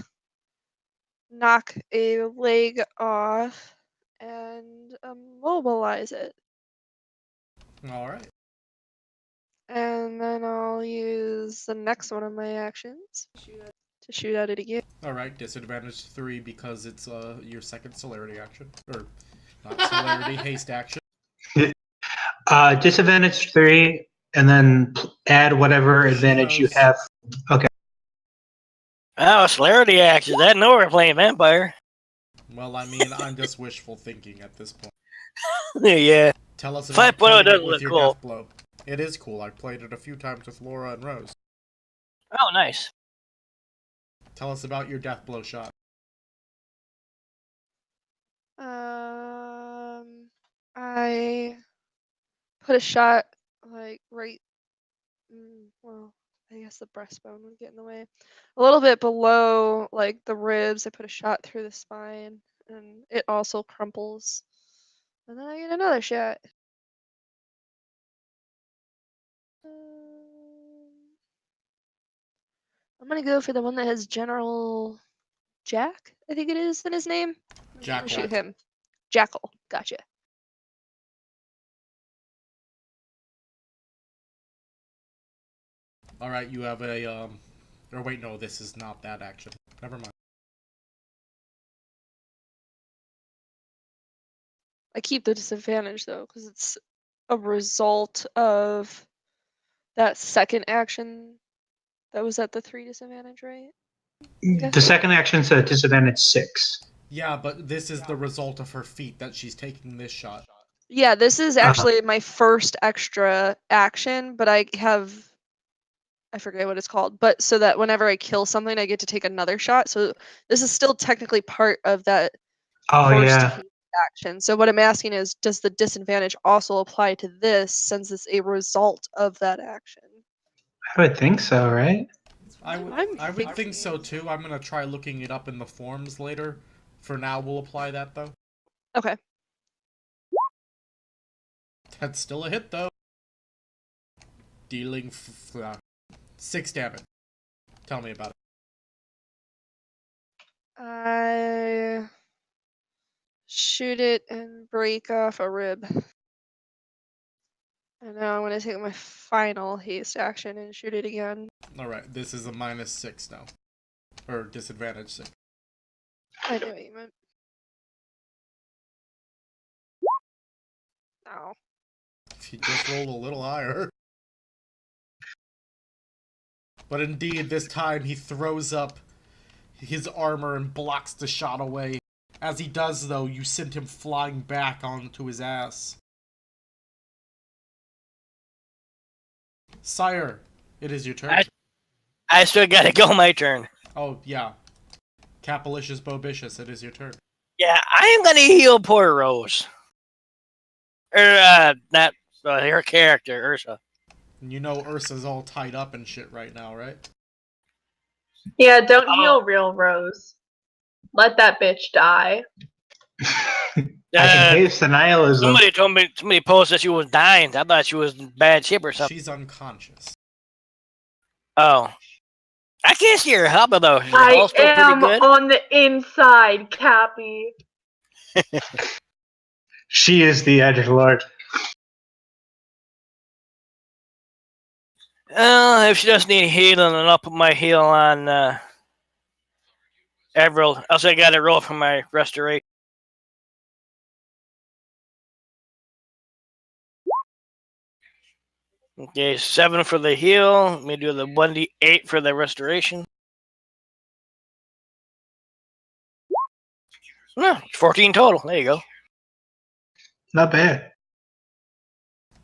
F: knock a leg off and immobilize it.
A: Alright.
F: And then I'll use the next one of my actions to shoot at it again.
A: Alright, disadvantage 3 because it's your second celerity action. Or, not celerity, haste action.
B: Disadvantage 3, and then add whatever advantage you
A: knows?
B: have.
G: Oh, celerity actions. I didn't know we were playing vampire.
A: Well, I mean, I'm just wishful thinking at this point.
G: Yeah.
A: Tell us
G: Five
A: about
G: point oh
A: playing it
G: doesn't
A: with
G: look
A: your
G: cool.
A: death blow. It is cool. I played it a few times with Laura and Rose.
G: Oh, nice.
A: Tell us about your death blow shot.
F: I put a shot like right. Well, I guess the breastbone would get in the way. A little bit below like the ribs, I put a shot through the spine, and it also crumples. And then I get another shot. I'm gonna go for the one that has General Jack, I think it is in his name. I'm gonna
A: Jackal.
F: shoot him. Jackal. Gotcha.
A: Alright, you have a, Or wait, no, this is not that action. Never mind.
F: I keep the disadvantage though, because it's a result of that second action that was at the 3 disadvantage, right?
B: The second action's a disadvantage 6.
A: Yeah, but this is the result of her feat that she's taking this shot.
F: Yeah, this is actually my first extra action, but I forget what it's called, but so that whenever I kill something, I get to take another shot. So this is still technically part of that
B: Oh,
F: first
B: yeah.
F: action. So what I'm asking is, does the disadvantage also apply to this since it's a result of that action?
B: I would think so, right?
A: I would think so too. I'm gonna try looking it up in the forums later. For now, we'll apply that though.
F: Okay.
A: That's still a hit though. Dealing 6 damage. Tell me about it.
F: I shoot it and break off a rib. And now I'm going to take my final haste action and shoot it again.
A: Alright, this is a -6 now. Or disadvantage 6.
F: I know what you meant. Oh.
A: He just rolled a little higher. But indeed, this time he throws up his armor and blocks the shot away. As he does, though, you send him flying back onto his ass. Sire, it is your turn.
G: I still gotta go my turn.
A: Oh, yeah. Capalicious Bobicious, it is your turn.
G: Yeah, I am gonna heal poor Rose. Not her character, Ursa.
A: And you know Ursa's all tied up and shit right now, right?
E: Yeah, don't
G: Oh.
E: heal real Rose. Let that bitch die.
B: I can taste the nihilism.
G: Somebody posted that she was dying. I thought she was in bad shape or something.
A: She's unconscious.
G: Oh. I can't see her helping though. Is her
E: I
G: health still pretty
E: am
G: good?
E: on the inside, Cappy.
B: She is the edgelord.
G: If she does need healing, then I'll put my heal on Everald. Else I gotta roll for my restoration. Okay, 7 for the heal. Let me do the 1d8 for the restoration. No, 14 total. There you go.
B: Not bad.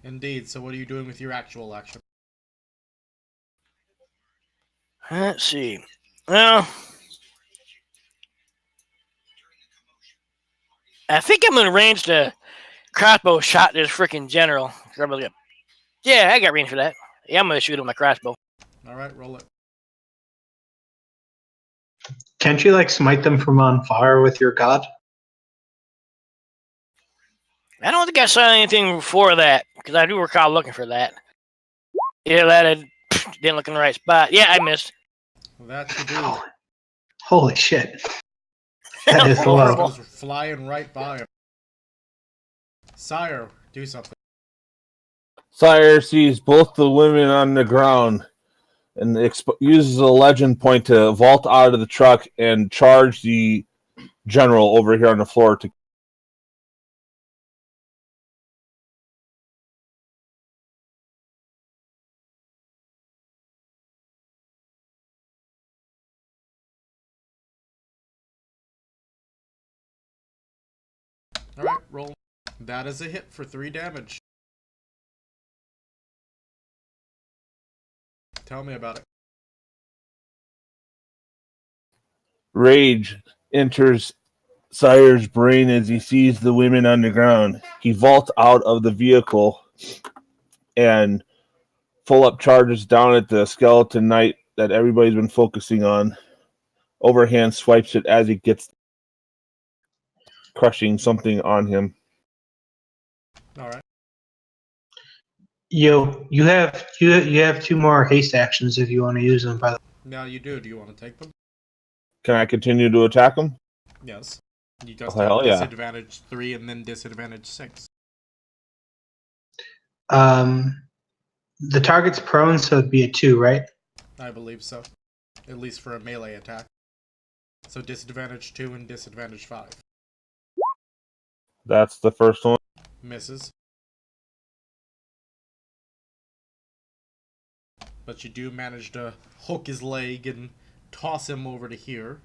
A: Indeed. So what are you doing with your actual action?
G: Let's see. Well, I think I'm gonna range the crossbow shot this freaking general. Yeah, I got range for that. Yeah, I'm gonna shoot him with my crossbow.
A: All right, roll it.
B: Can't you like smite them from on fire with your god?
G: I don't think I saw anything for that because I do recall looking for that. Yeah, that didn't look in the right spot. Yeah, I missed.
A: That you do.
B: Holy shit. That is
G: Horrible.
B: low.
A: Goes flying right by him. Sire, do something.
C: Sire sees both the women on the ground and uses a legend point to vault out of the truck and charge the general over here on the floor.
A: All right, roll. That is a hit for 3 damage. Tell me about it.
C: Rage enters Sire's brain as he sees the women on the ground. He vaults out of the vehicle and full up charges down at the skeleton knight that everybody's been focusing on. Overhand swipes it as he gets crushing something on him.
A: All right.
B: You have 2 more haste actions if you want to use them. By the
A: Now you do. Do you want to take them?
C: Can I continue to attack him?
A: Yes. You just
C: Oh, hell
A: have
C: yeah.
A: disadvantage 3 and then disadvantage 6.
B: The target's prone, so it'd be a 2, right?
A: I believe so. At least for a melee attack. So disadvantage 2 and disadvantage 5.
C: That's the first one.
A: Misses. But you do manage to hook his leg and toss him over to here.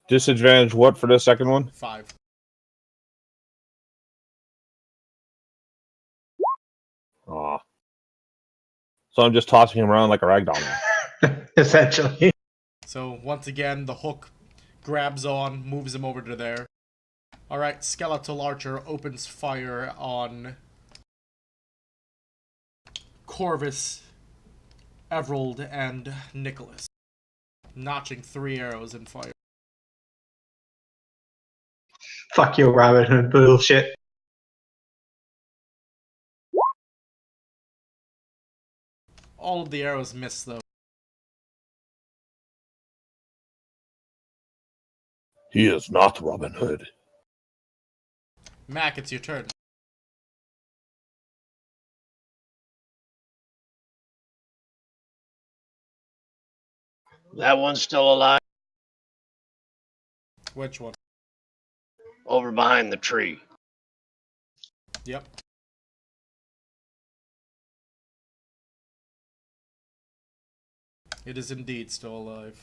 C: Disadvantage what for the second one?
A: 5.
C: Aw. So I'm just tossing him around like a ragdoll now.
B: Essentially.
A: So once again, the hook grabs on, moves him over to there. Alright, Skeletal Archer opens fire on Corvus, Everald, and Nicholas, notching 3 arrows in fire.
B: Fuck your Robin Hood bullshit.
A: All of the arrows miss, though.
C: He is not Robin Hood.
A: Mac, it's your turn.
D: That one's still alive
A: Which one?
D: over behind the tree.
A: Yep. It is indeed still alive.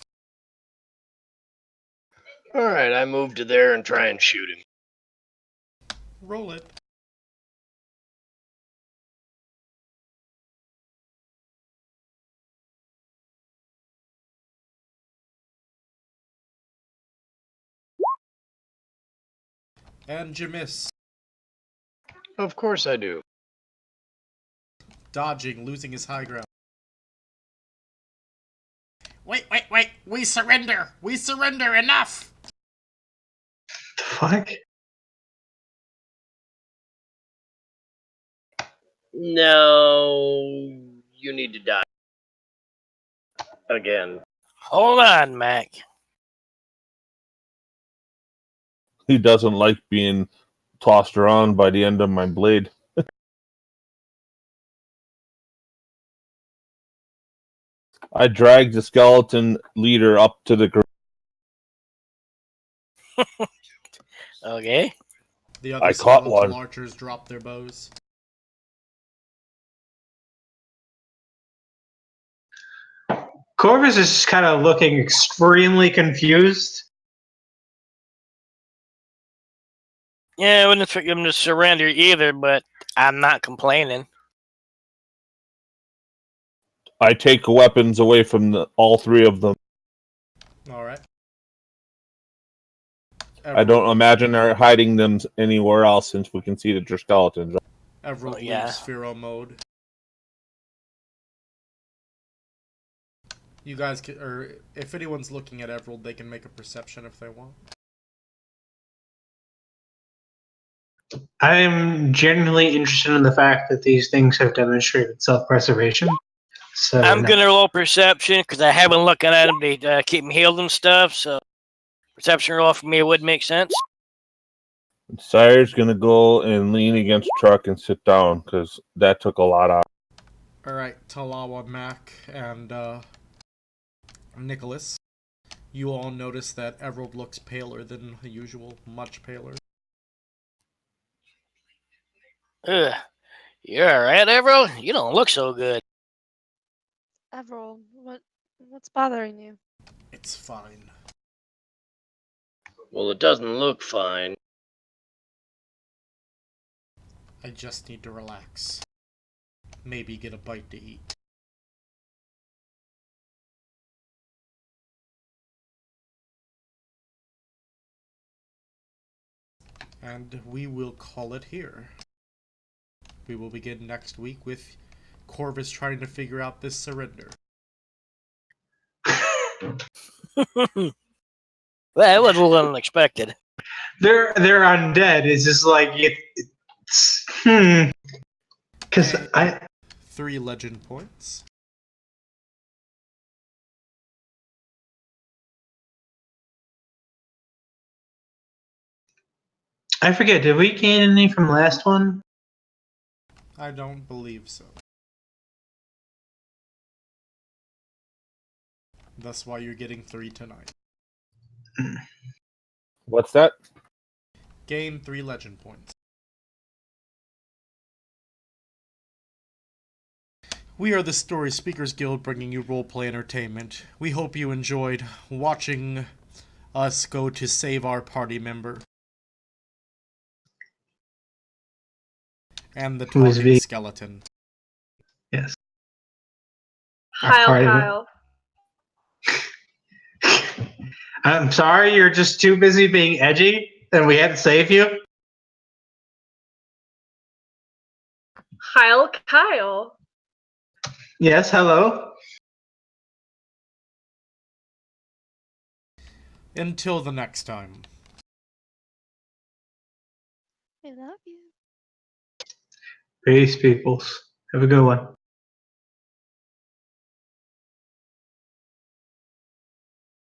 D: All right, I move to there and try and shoot him.
A: Roll it. And you miss.
D: Of course I do.
A: dodging, losing his high ground. Wait! We surrender! We surrender! Enough!
B: The fuck?
D: No, you need to die. Again.
G: Hold on, Mac.
C: He doesn't like being tossed around by the end of my blade. I dragged the skeleton leader up to the ground.
G: Okay.
A: The other
C: I caught
A: skeletal
C: one.
A: archers drop their bows.
B: Corvus is just kind of looking extremely confused.
G: Yeah, I wouldn't expect him to surrender either, but I'm not complaining.
C: I take weapons away from all three of them.
A: Alright.
C: I don't imagine they're hiding them anywhere else since we can see that they're skeletons.
A: Everett
G: Oh, yeah.
A: leaves Pharaoh mode. You guys can, or if anyone's looking at Everett, they can make a perception if they want.
B: I am genuinely interested in the fact that these things have demonstrated self-preservation. So
G: I'm
B: no.
G: gonna roll perception because I haven't looking at him to keep him healed and stuff. So perception roll for me would make sense.
C: Sire's gonna go and lean against the truck and sit down because that took a lot out.
A: Alright, Talawa, Mac, and Nicholas. You all notice that Everett looks paler than usual, much paler.
G: Ugh. You're alright, Everett? You don't look so good.
F: Everald, what's bothering you?
A: It's fine.
D: Well, it doesn't look fine.
A: I just need to relax. Maybe get a bite to eat. And we will call it here. We will begin next week with Corvus trying to figure out this surrender.
G: That was a little unexpected.
B: They're undead. It's just like it's because I
A: 3 legend points.
B: forget. Did we gain any from last one?
A: I don't believe so. That's why you're getting 3 tonight.
C: What's that?
A: Gain 3 legend points. We are the Story Speakers Guild, bringing you roleplay entertainment. We hope you enjoyed watching us go to save our party member. And the
B: Who is
A: talking
B: V?
A: skeleton.
B: Yes.
E: Kyle,
B: party member.
E: Kyle.
B: I'm sorry, you're just too busy being edgy, and we had to save you.
E: Kyle.
B: Yes. Hello.
A: Until the next time.
F: I love you.
B: Peace, peoples. Have a good one.